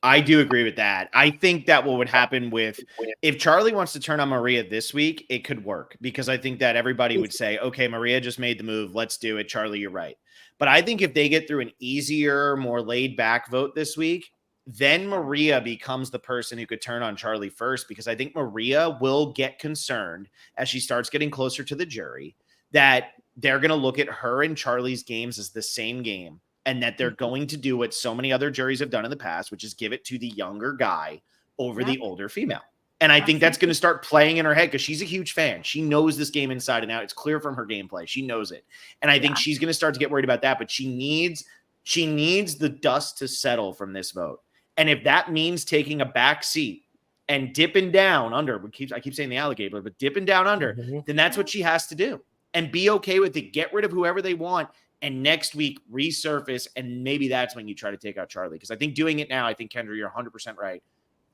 I do agree with that. I think that what would happen with, if Charlie wants to turn on Maria this week, it could work, because I think that everybody would say, okay, Maria just made the move, let's do it. Charlie, you're right. But I think if they get through an easier, more laid back vote this week, then Maria becomes the person who could turn on Charlie first, because I think Maria will get concerned as she starts getting closer to the jury that they're going to look at her and Charlie's games as the same game, and that they're going to do what so many other juries have done in the past, which is give it to the younger guy over the older female. And I think that's going to start playing in her head, because she's a huge fan. She knows this game inside and out. It's clear from her gameplay. She knows it. And I think she's going to start to get worried about that, but she needs the dust to settle from this vote. And if that means taking a back seat and dipping down under, I keep saying the alligator, but dipping down under, then that's what she has to do. And be okay with it. Get rid of whoever they want. And next week, resurface. And maybe that's when you try to take out Charlie. Because I think doing it now, I think, Kendra, you're 100% right.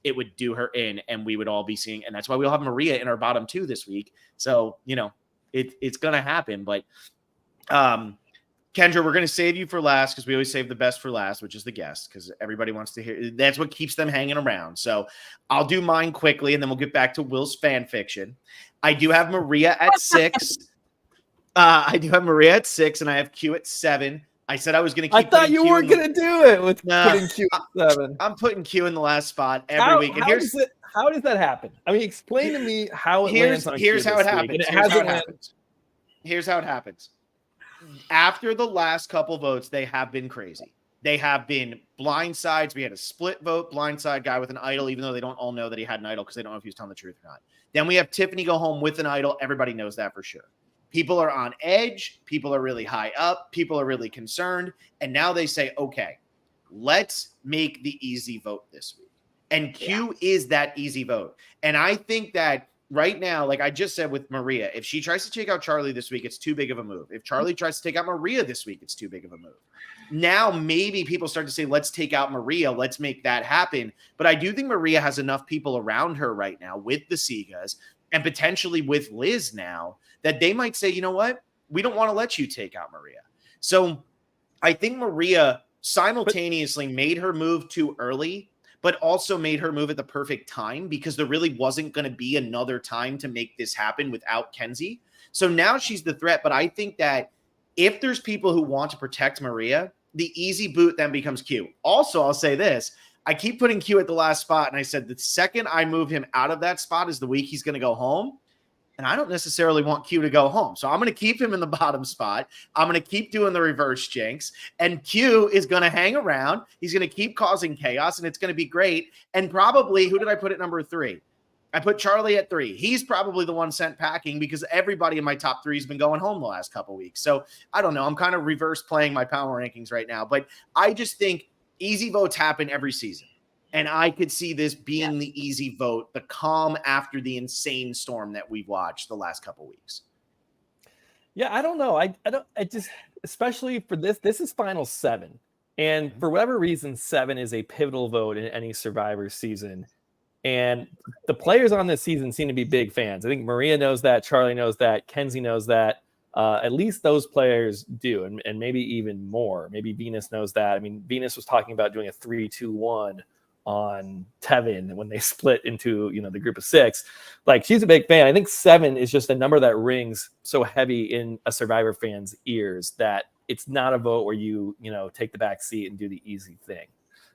It would do her in, and we would all be seeing. And that's why we'll have Maria in our bottom two this week. So, you know, it's going to happen. But, Kendra, we're going to save you for last, because we always save the best for last, which is the guest, because everybody wants to hear. That's what keeps them hanging around. So I'll do mine quickly, and then we'll get back to Will's fan fiction. I do have Maria at 6. And I have Q at 7. I said I was going to keep. I thought you weren't going to do it with putting Q at 7. I'm putting Q in the last spot every week. And how does that happen? I mean, explain to me how it lands on Q. Here's how it happens. Here's how it happens. After the last couple votes, they have been crazy. They have been blindsides. We had a split vote, blindside guy with an idol, even though they don't all know that he had an idol, because they don't know if he was telling the truth or not. Then we have Tiffany go home with an idol. Everybody knows that for sure. People are on edge. People are really high up. People are really concerned. And now they say, okay, let's make the easy vote this week. And Q is that easy vote. And I think that right now, like I just said with Maria, if she tries to take out Charlie this week, it's too big of a move. If Charlie tries to take out Maria this week, it's too big of a move. Now, maybe people start to say, let's take out Maria. Let's make that happen. But I do think Maria has enough people around her right now with the Segas and potentially with Liz now that they might say, you know what? We don't want to let you take out Maria. So I think Maria simultaneously made her move too early, but also made her move at the perfect time, because there really wasn't going to be another time to make this happen without Kenzie. So now she's the threat. But I think that if there's people who want to protect Maria, the easy boot then becomes Q. Also, I'll say this. I keep putting Q at the last spot, and I said the second I move him out of that spot is the week he's going to go home. And I don't necessarily want Q to go home. So I'm going to keep him in the bottom spot. I'm going to keep doing the reverse jinx. And Q is going to hang around. He's going to keep causing chaos, and it's going to be great. And probably, who did I put at number 3? I put Charlie at 3. He's probably the one sent packing, because everybody in my top 3 has been going home the last couple weeks. So I don't know. I'm kind of reverse playing my power rankings right now. But I just think easy votes happen every season. And I could see this being the easy vote, the calm after the insane storm that we've watched the last couple weeks. Yeah, I don't know. I just, especially for this is final 7. And for whatever reason, 7 is a pivotal vote in any Survivor season. And the players on this season seem to be big fans. I think Maria knows that. Charlie knows that. Kenzie knows that. At least those players do. And maybe even more. Maybe Venus knows that. I mean, Venus was talking about doing a 3-2-1 on Tevin when they split into, the group of 6. Like, she's a big fan. I think 7 is just a number that rings so heavy in a Survivor fan's ears that it's not a vote where you take the back seat and do the easy thing.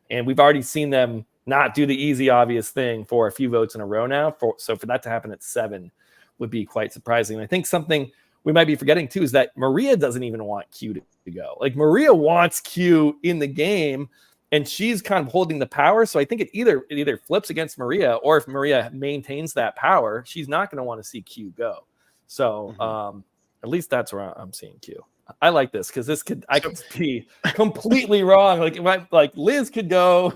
And we've already seen them not do the easy, obvious thing for a few votes in a row now. So for that to happen at 7 would be quite surprising. I think something we might be forgetting too is that Maria doesn't even want Q to go. Like Maria wants Q in the game, and she's kind of holding the power. So I think it either flips against Maria, or if Maria maintains that power, she's not going to want to see Q go. So at least that's where I'm seeing Q. I like this because I could be completely wrong. Like Liz could go,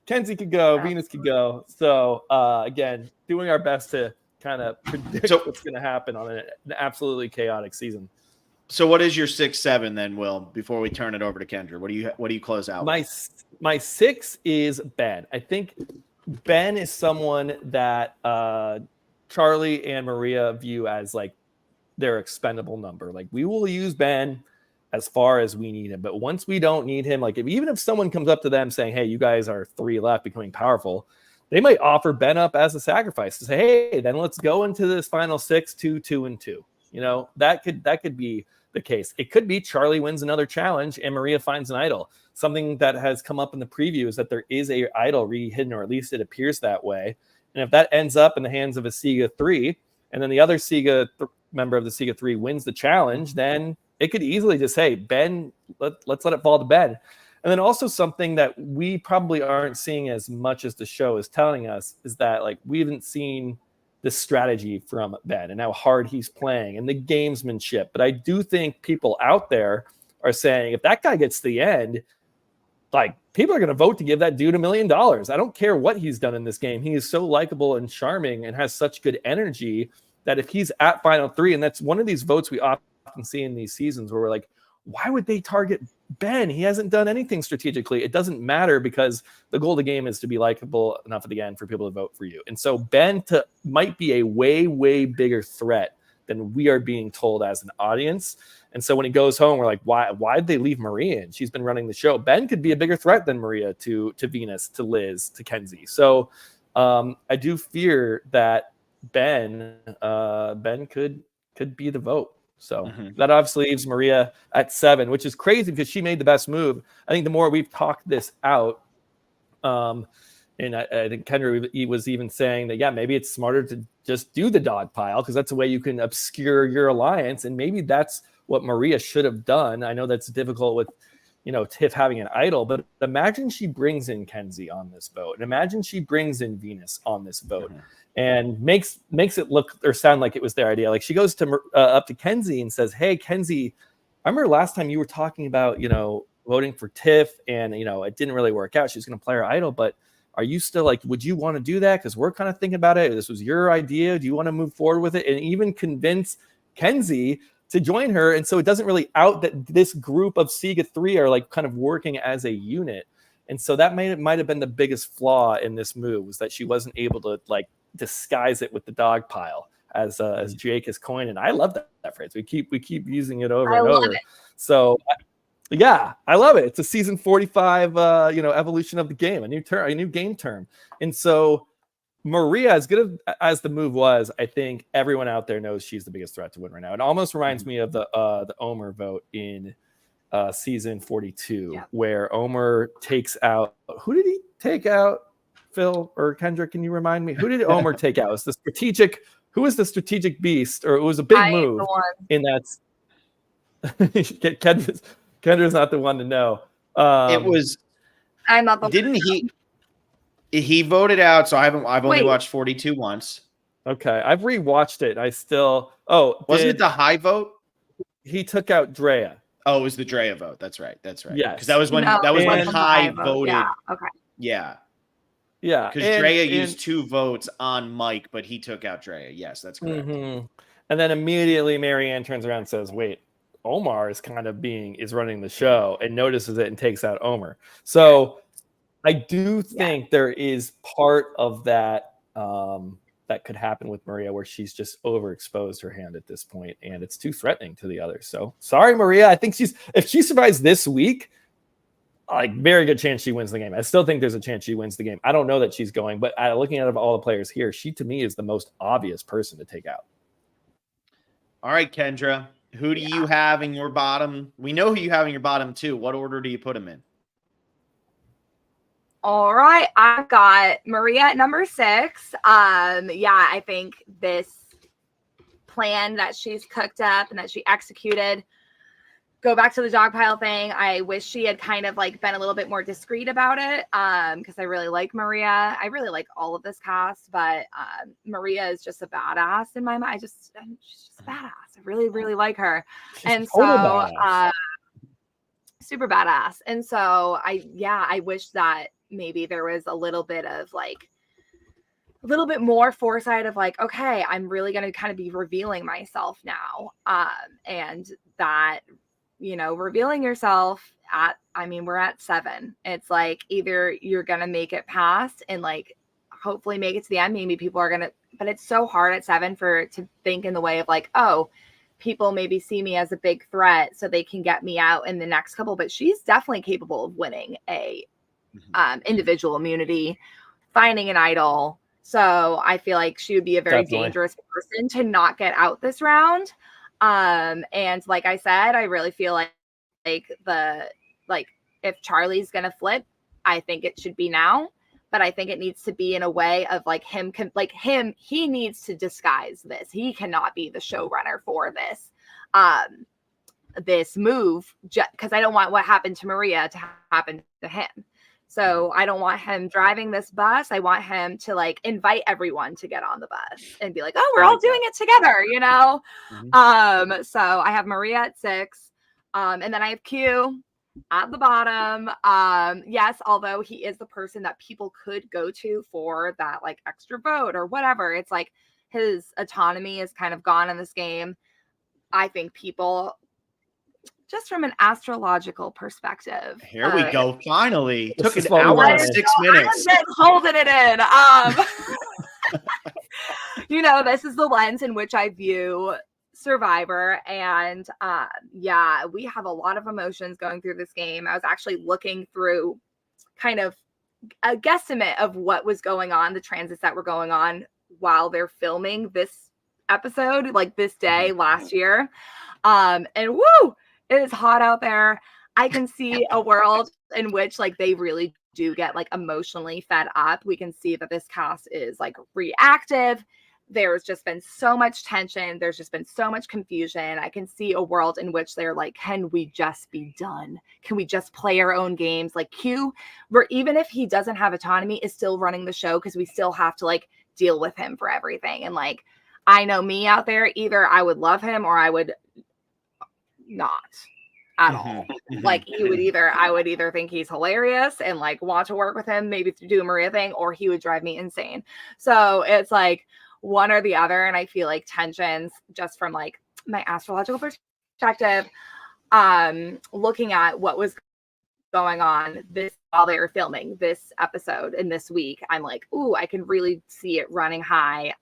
Kenzie could go, Venus could go. So again, doing our best to kind of predict what's going to happen on an absolutely chaotic season. So what is your 6-7 then, Will? Before we turn it over to Kendra, what do you close out? My 6 is Ben. I think Ben is someone that Charlie and Maria view as like their expendable number. Like we will use Ben as far as we need him, but once we don't need him, like even if someone comes up to them saying, "Hey, you guys are 3 left, becoming powerful," they might offer Ben up as a sacrifice to say, "Hey, then let's go into this final 6, 2, 2, and 2." That could be the case. It could be Charlie wins another challenge and Maria finds an idol. Something that has come up in the preview is that there is a idol re-hidden, or at least it appears that way. And if that ends up in the hands of a Siga 3, and then the other Siga member of the Siga 3 wins the challenge, then it could easily just, hey, Ben, let's let it fall to Ben. And then also something that we probably aren't seeing as much as the show is telling us is that like we haven't seen the strategy from Ben and how hard he's playing and the gamesmanship. But I do think people out there are saying if that guy gets to the end, like people are going to vote to give that dude $1 million. I don't care what he's done in this game. He is so likable and charming and has such good energy that if he's at final 3, and that's one of these votes we often see in these seasons where we're like, why would they target Ben? He hasn't done anything strategically. It doesn't matter because the goal of the game is to be likable enough at the end for people to vote for you. And so Ben might be a way, way bigger threat than we are being told as an audience. And so when he goes home, we're like, why'd they leave Maria in? She's been running the show. Ben could be a bigger threat than Maria to Venus, to Liz, to Kenzie. So I do fear that Ben could be the vote. So that obviously leaves Maria at 7, which is crazy because she made the best move. I think the more we've talked this out, and I think Kendra was even saying that, yeah, maybe it's smarter to just do the dog pile because that's a way you can obscure your alliance. And maybe that's what Maria should have done. I know that's difficult with, Tiff having an idol, but imagine she brings in Kenzie on this vote. And imagine she brings in Venus on this vote. And makes it look or sound like it was their idea. Like she goes to up to Kenzie and says, "Hey, Kenzie, I remember last time you were talking about, voting for Tiff and, it didn't really work out. She's going to play her idol, but are you still like, would you want to do that? Because we're kind of thinking about it. This was your idea. Do you want to move forward with it?" And even convince Kenzie to join her. And so it doesn't really out that this group of Siga 3 are like kind of working as a unit. And so that might have been the biggest flaw in this move, was that she wasn't able to like disguise it with the dog pile as Jake has coined. And I love that phrase. We keep using it over and over. So yeah, I love it. It's a season 45 evolution of the game, a new game term. And so Maria, as good as the move was, I think everyone out there knows she's the biggest threat to win right now. It almost reminds me of the Omer vote in season 42, where Omer takes out, who did he take out? Phil or Kendra, can you remind me? Who did Omer take out? Who was the strategic beast? Or it was a big move in that. Kendra's not the one to know. It was. I'm not the Didn't he voted out? So I've only watched 42 once. Okay, I've rewatched it. I still. Wasn't it the high vote? He took out Drea. Oh, it was the Drea vote. That's right. Yeah, because that was when High voted. Yeah. Okay. Yeah. Yeah, because Drea used 2 votes on Mike, but he took out Drea. Yes, that's correct. And then immediately Marianne turns around and says, "Wait, Omar is running the show," and notices it and takes out Omer. So I do think there is part of that that could happen with Maria, where she's just overexposed her hand at this point, and it's too threatening to the others. So sorry, Maria. I think if she survives this week, like very good chance she wins the game. I still think there's a chance she wins the game. I don't know that she's going, but looking at all the players here, she to me is the most obvious person to take out. All right, Kendra, who do you have in your bottom? We know who you have in your bottom 2. What order do you put them in? All right, I've got Maria at number 6. I think this plan that she's cooked up and that she executed. Go back to the dog pile thing. I wish she had kind of like been a little bit more discreet about it, because I really like Maria. I really like all of this cast, but Maria is just a badass in my mind. She's just a badass. I really, really like her. And so super badass. And so I wish that maybe there was a little bit of like a little bit more foresight of like, okay, I'm really going to kind of be revealing myself now. And that, you know, revealing yourself we're at 7. It's like either you're going to make it past and like hopefully make it to the end. Maybe people are going to, but it's so hard at 7 to think in the way of like, oh, people maybe see me as a big threat so they can get me out in the next couple, but she's definitely capable of winning a individual immunity, finding an idol. So I feel like she would be a very dangerous person to not get out this round. And like I said, I really feel like if Charlie's gonna flip, I think it should be now. But I think it needs to be in a way of like he needs to disguise this. He cannot be the showrunner for this. This move, because I don't want what happened to Maria to happen to him. So I don't want him driving this bus. I want him to like invite everyone to get on the bus and be like, oh, we're all doing it together, you know? So I have Maria at 6. And then I have Q at the bottom. Yes, although he is the person that people could go to for that like extra vote or whatever. It's like his autonomy is kind of gone in this game. I think people, just from an astrological perspective. Here we go. Finally. Took an hour and 6 minutes. I'm just holding it in. You know, this is the lens in which I view Survivor. And we have a lot of emotions going through this game. I was actually looking through kind of a guesstimate of what was going on, the transits that were going on while they're filming this episode, like this day last year. And woo! It is hot out there. I can see a world in which like they really do get like emotionally fed up. We can see that this cast is like reactive. There's just been so much tension. There's just been so much confusion. I can see a world in which they're like, can we just be done? Can we just play our own games? Like Q, where even if he doesn't have autonomy, is still running the show because we still have to like deal with him for everything. And like, I know me out there, either I would love him or I would not at all. Like I would either think he's hilarious and like want to work with him, maybe to do a Maria thing, or he would drive me insane. So it's like one or the other. And I feel like tensions, just from like my astrological perspective, looking at what was going on while they were filming this episode in this week, I'm like, ooh, I can really see it running high,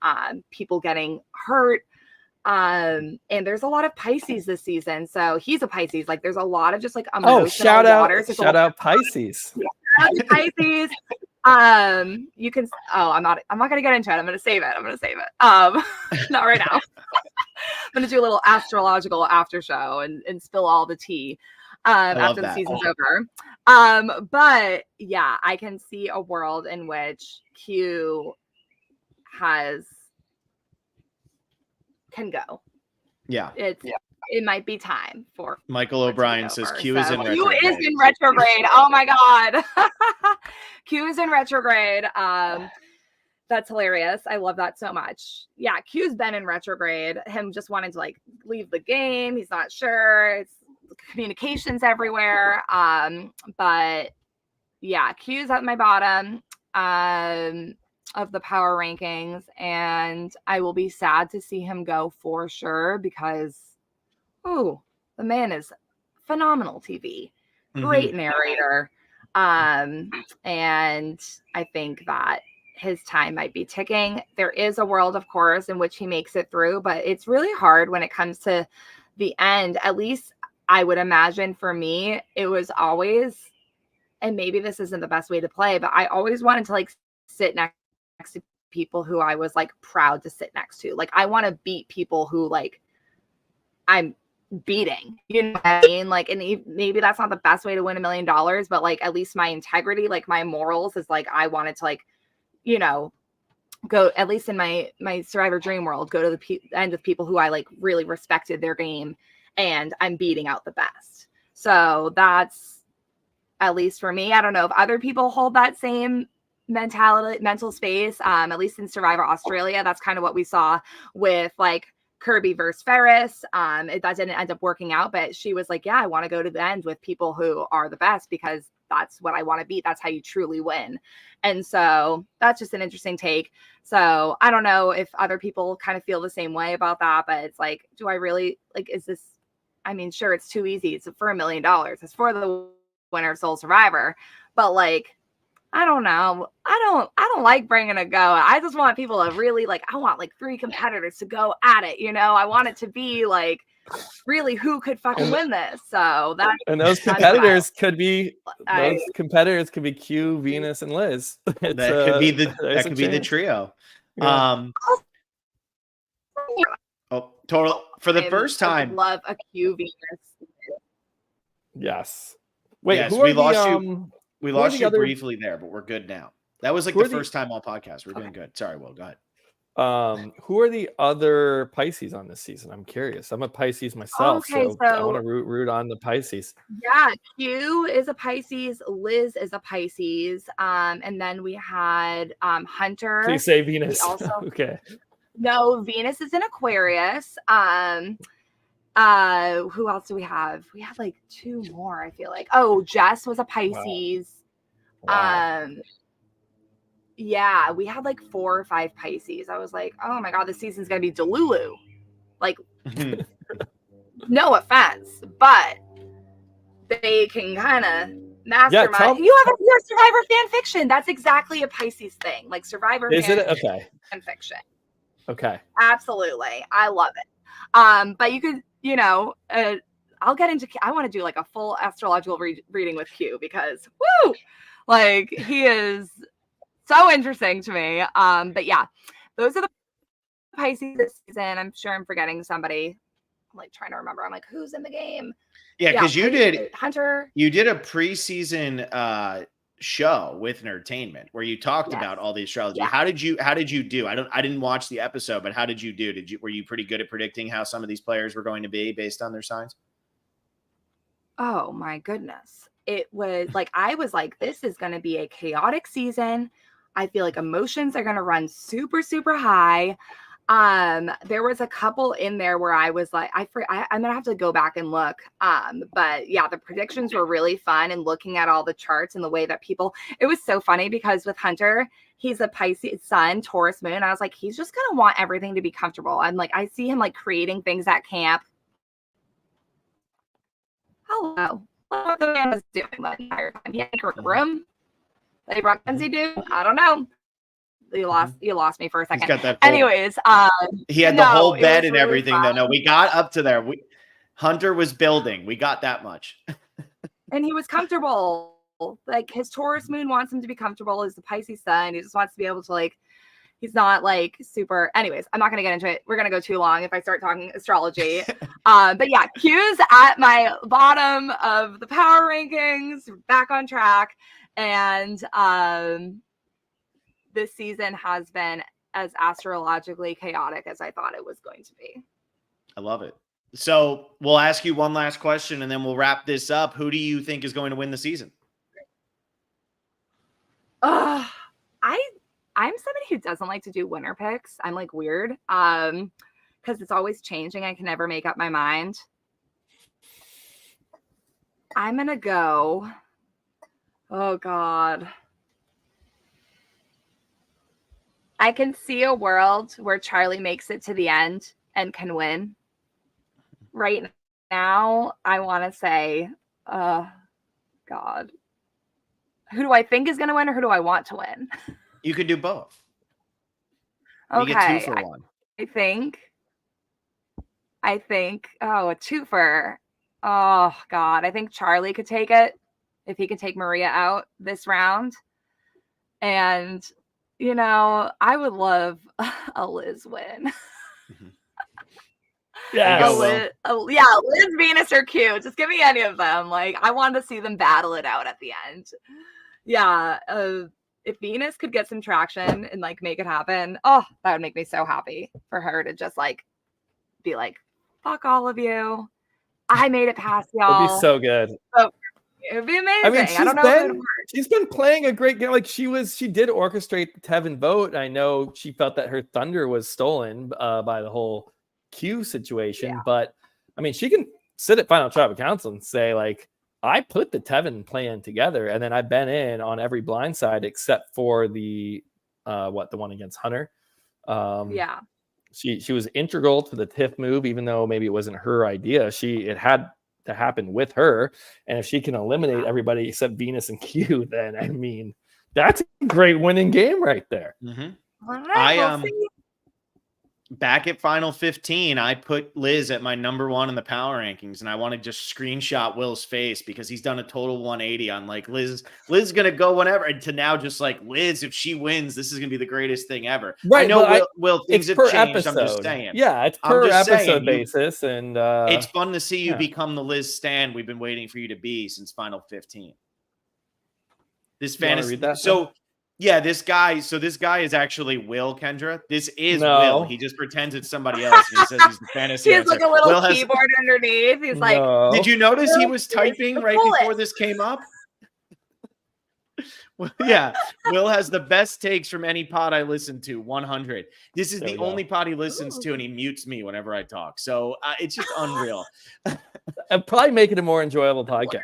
people getting hurt. And there's a lot of Pisces this season. So he's a Pisces. Like there's a lot of just like emotional shout out Pisces. Pisces. You can I'm not gonna get into it. I'm gonna save it. Not right now. I'm gonna do a little astrological after show and spill all the tea after the season's over. But yeah, I can see a world in which Q can go. It might be time for Michael O'Brien says Q is in retrograde. Q is in retrograde. Oh my God. Q is in retrograde. That's hilarious. I love that so much. Yeah, Q's been in retrograde. Him just wanting to like leave the game. He's not sure. It's communications everywhere. But yeah, Q's at my bottom of the power rankings, and I will be sad to see him go for sure because the man is phenomenal TV, great narrator, and I think that his time might be ticking. There is a world, of course, in which he makes it through, but it's really hard when it comes to the end. At least I would imagine for me, it was always, and maybe this isn't the best way to play, but I always wanted to like sit next to people who I was like proud to sit next to. Like I want to beat people who like I'm beating, you know what I mean? Like, and maybe that's not the best way to win $1 million, but like at least my integrity, like my morals is like I wanted to like, you know, go, at least in my Survivor dream world, go to the end with people who I like really respected their game, and I'm beating out the best. So that's, at least for me. I don't know if other people hold that same mental space. At least in Survivor Australia, that's kind of what we saw with like Kirby versus Ferris. That didn't end up working out, but she was like, yeah, I want to go to the end with people who are the best because that's what I want to beat. That's how you truly win. And so that's just an interesting take. So I don't know if other people kind of feel the same way about that, but it's like, do I really like, is this, I mean, sure, it's too easy. It's for $1 million. It's for the winner of Soul Survivor, but like, I don't know. I don't like bringing a go. I just want people to really like, I want like 3 competitors to go at it. I want it to be like really who could fucking win this. So that, and those competitors could be Q, Venus, and Liz. That could be the trio. Yeah. Total for the first time. I love a Q Venus. Yes. Wait, yes, who we are lost the, you. We lost you briefly there, but we're good now. That was like the first time all podcasts. We're doing good. Sorry, Will, go ahead. Who are the other Pisces on this season? I'm curious. I'm a Pisces myself, so I want to root on the Pisces. Yeah, Q is a Pisces, Liz is a Pisces, and then we had Hunter. Please say Venus. Also, okay. No, Venus is in Aquarius. Who else do we have? We have like 2 more, I feel like. Oh, Jess was a Pisces. Wow. Yeah, we had like 4 or 5 Pisces. I was like, oh my god, this season's gonna be Delulu. Like, no offense, but they can kind of mastermind. You have a Survivor fan fiction. That's exactly a Pisces thing. Like Survivor fan fiction. Okay. Absolutely. I love it. But you could, I'll get into, I want to do like a full astrological reading with Q because woo, like he is so interesting to me. But yeah, those are the Pisces this season. I'm sure I'm forgetting somebody. I'm like trying to remember. I'm like, who's in the game? Yeah, because you did Hunter. You did a preseason show with Entertainment where you talked about all the astrology. Yeah. How did you do? I didn't watch the episode, but how did you do? Were you pretty good at predicting how some of these players were going to be based on their signs? Oh my goodness. It was like, I was like, this is going to be a chaotic season. I feel like emotions are going to run super, super high. There was a couple in there where I was like, I'm gonna have to go back and look. But yeah, the predictions were really fun, and looking at all the charts and the way that it was so funny because with Hunter, he's a Pisces sun, Taurus moon. I was like, he's just gonna want everything to be comfortable. I'm like, I see him like creating things at camp. Hello, what the man was doing the entire time? He had a room. They brought Kenzie do. I don't know. You lost me for a second. Anyways, he had the whole bed and everything. Though, no, we got up to there. Hunter was building. We got that much, and he was comfortable. Like his Taurus moon wants him to be comfortable. Is the Pisces sun. He just wants to be able to like. He's not like super. Anyways, I'm not gonna get into it. We're gonna go too long if I start talking astrology. But yeah, Q's at my bottom of the power rankings. Back on track, and this season has been as astrologically chaotic as I thought it was going to be. I love it. So we'll ask you one last question and then we'll wrap this up. Who do you think is going to win the season? I'm somebody who doesn't like to do winner picks. I'm like weird because it's always changing. I can never make up my mind. I'm going to go. Oh, God. I can see a world where Charlie makes it to the end and can win. Right now, I want to say, God. Who do I think is going to win or who do I want to win? You could do both. Okay. You get 2 for 1. I think, a twofer. Oh, God. I think Charlie could take it if he could take Maria out this round. And I would love a Liz win. Yeah, Liz, Venus, or Q. Just give me any of them. Like, I want to see them battle it out at the end. Yeah, if Venus could get some traction and like make it happen, oh, that would make me so happy for her to just like be like, fuck all of you. I made it past y'all. It'd be so good. So, it would be amazing. I mean, I don't know if it would work. she's been playing a great game. Like she did orchestrate the Tevin vote. I know she felt that her thunder was stolen by the whole Q situation, Yeah. but I mean, she can sit at Final Tribal Council and say like, I put the Tevin plan together, and then I've been in on every blind side except for the one against Hunter. Yeah. She was integral to the TIFF move, even though maybe it wasn't her idea. It had to happen with her, and if she can eliminate everybody except Venus and Q, then I mean, that's a great winning game right there. Mm-hmm. Back at Final 15, I put Liz at my number 1 in the power rankings, and I want to just screenshot Will's face because he's done a total 180 on like Liz is gonna go whenever, and to now just like Liz, if she wins, this is gonna be the greatest thing ever. Right, I know Will things have changed. Episode. I'm just saying. Yeah, it's per episode basis, and it's fun to see you become the Liz stan we've been waiting for you to be since Final 15. This fantasy. So yeah, this guy is actually Will, Kendra. This is Will. He just pretends it's somebody else. And he says he's the fantasy. He has like a little keyboard underneath. He's like, did you notice he was typing right before this came up? Well, yeah, Will has the best takes from any pod I listen to. 100. This is the only pod he listens to, and he mutes me whenever I talk. So it's just unreal. I'd probably make it a more enjoyable podcast.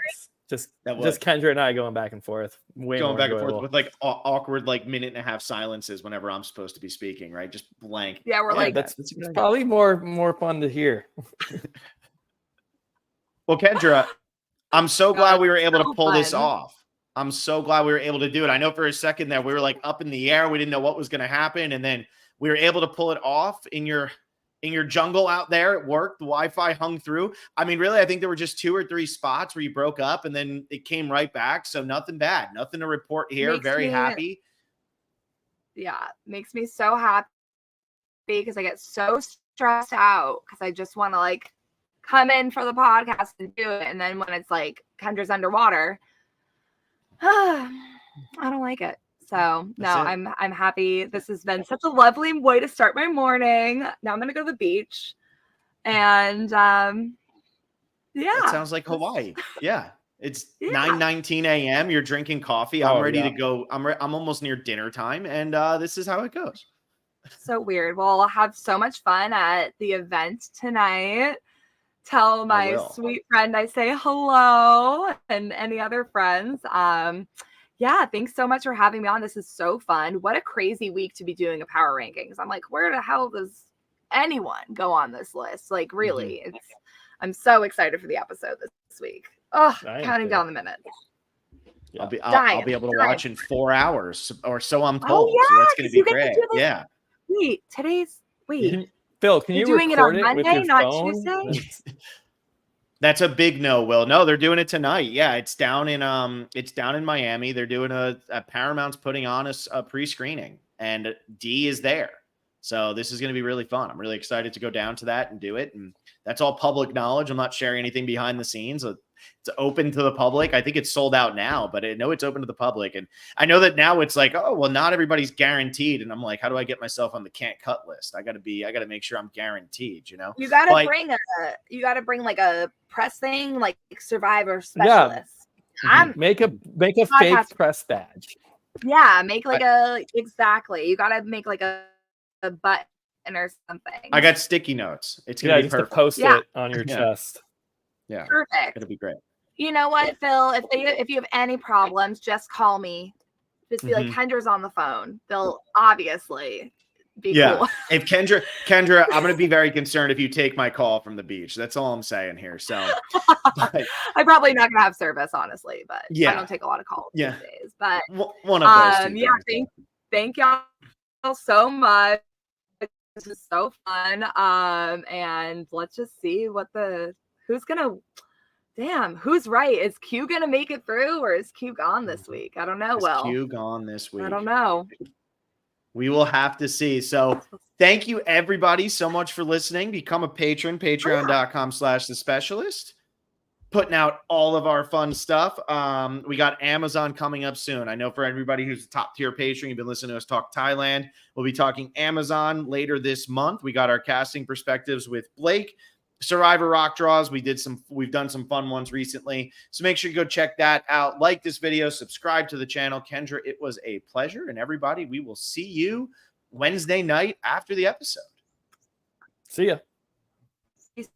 Just Kendra and I going back and forth. Going back and forth with like awkward like minute and a half silences whenever I'm supposed to be speaking, right? Just blank. Yeah, we're like that's probably more fun to hear. Well, Kendra, I'm so glad we were able to pull this off. I'm so glad we were able to do it. I know for a second there we were like up in the air. We didn't know what was going to happen, and then we were able to pull it off in your jungle out there. It worked. The Wi-Fi hung through. I mean, really, I think there were just 2 or 3 spots where you broke up and then it came right back. So nothing bad, nothing to report here. Very happy. Yeah. Makes me so happy because I get so stressed out because I just want to like come in for the podcast and do it. And then when it's like Kendra's underwater, I don't like it. So no, I'm happy. This has been such a lovely way to start my morning. Now I'm gonna go to the beach, and yeah, it sounds like Hawaii. Yeah, it's 9:19 a.m. You're drinking coffee. I'm ready to go. I'm almost near dinner time, and this is how it goes. So weird. Well, I'll have so much fun at the event tonight. Tell my sweet friend I say hello, and any other friends. Yeah, thanks so much for having me on. This is so fun. What a crazy week to be doing a power rankings. I'm like, where the hell does anyone go on this list? Like, really, I'm so excited for the episode this week. Oh, counting down the minutes. Yeah. I'll be able to watch in 4 hours or so I'm told. So that's going to be great. Yeah. Wait, Phil, can you doing it on record Monday, with your not phone? Tuesday? That's a big no, Will. No, they're doing it tonight. Yeah, it's down in Miami. They're doing a Paramount's putting on a pre-screening, and D is there. So this is going to be really fun. I'm really excited to go down to that and do it. And that's all public knowledge. I'm not sharing anything behind the scenes. It's open to the public. I think it's sold out now, but I know it's open to the public. And I know that now it's like, oh, well, not everybody's guaranteed. And I'm like, how do I get myself on the can't cut list? I got to make sure I'm guaranteed, you know? You got to bring like a press thing, like Survivor specialist. Yeah. Make a fake press badge. Yeah. Make like exactly. You got to make like a button or something. I got sticky notes. It's going to be perfect. To post it on your chest. Yeah. Perfect. It'll be great. You know what, Phil? If you have any problems, just call me. Just be like, Kendra's on the phone. They'll obviously be cool. If Kendra, I'm going to be very concerned if you take my call from the beach. That's all I'm saying here. So I'm probably not going to have service, honestly, but I don't take a lot of calls these days. But one of those two thank y'all so much. This is so fun. And let's just see who's right? Is Q gonna make it through, or is Q gone this week? I don't know. Is Q gone this week? I don't know. We will have to see. So thank you everybody so much for listening. Become a patron, patreon.com/thespecialist. putting out all of our fun stuff. We got Amazon coming up soon. I know for everybody who's a top tier patron, you've been listening to us talk Thailand. We'll be talking Amazon later this month. We got our casting perspectives with Blake. Survivor Rock Draws. We've done some fun ones recently. So make sure you go check that out. Like this video, subscribe to the channel. Kendra, it was a pleasure. And everybody, we will see you Wednesday night after the episode. See ya. Peace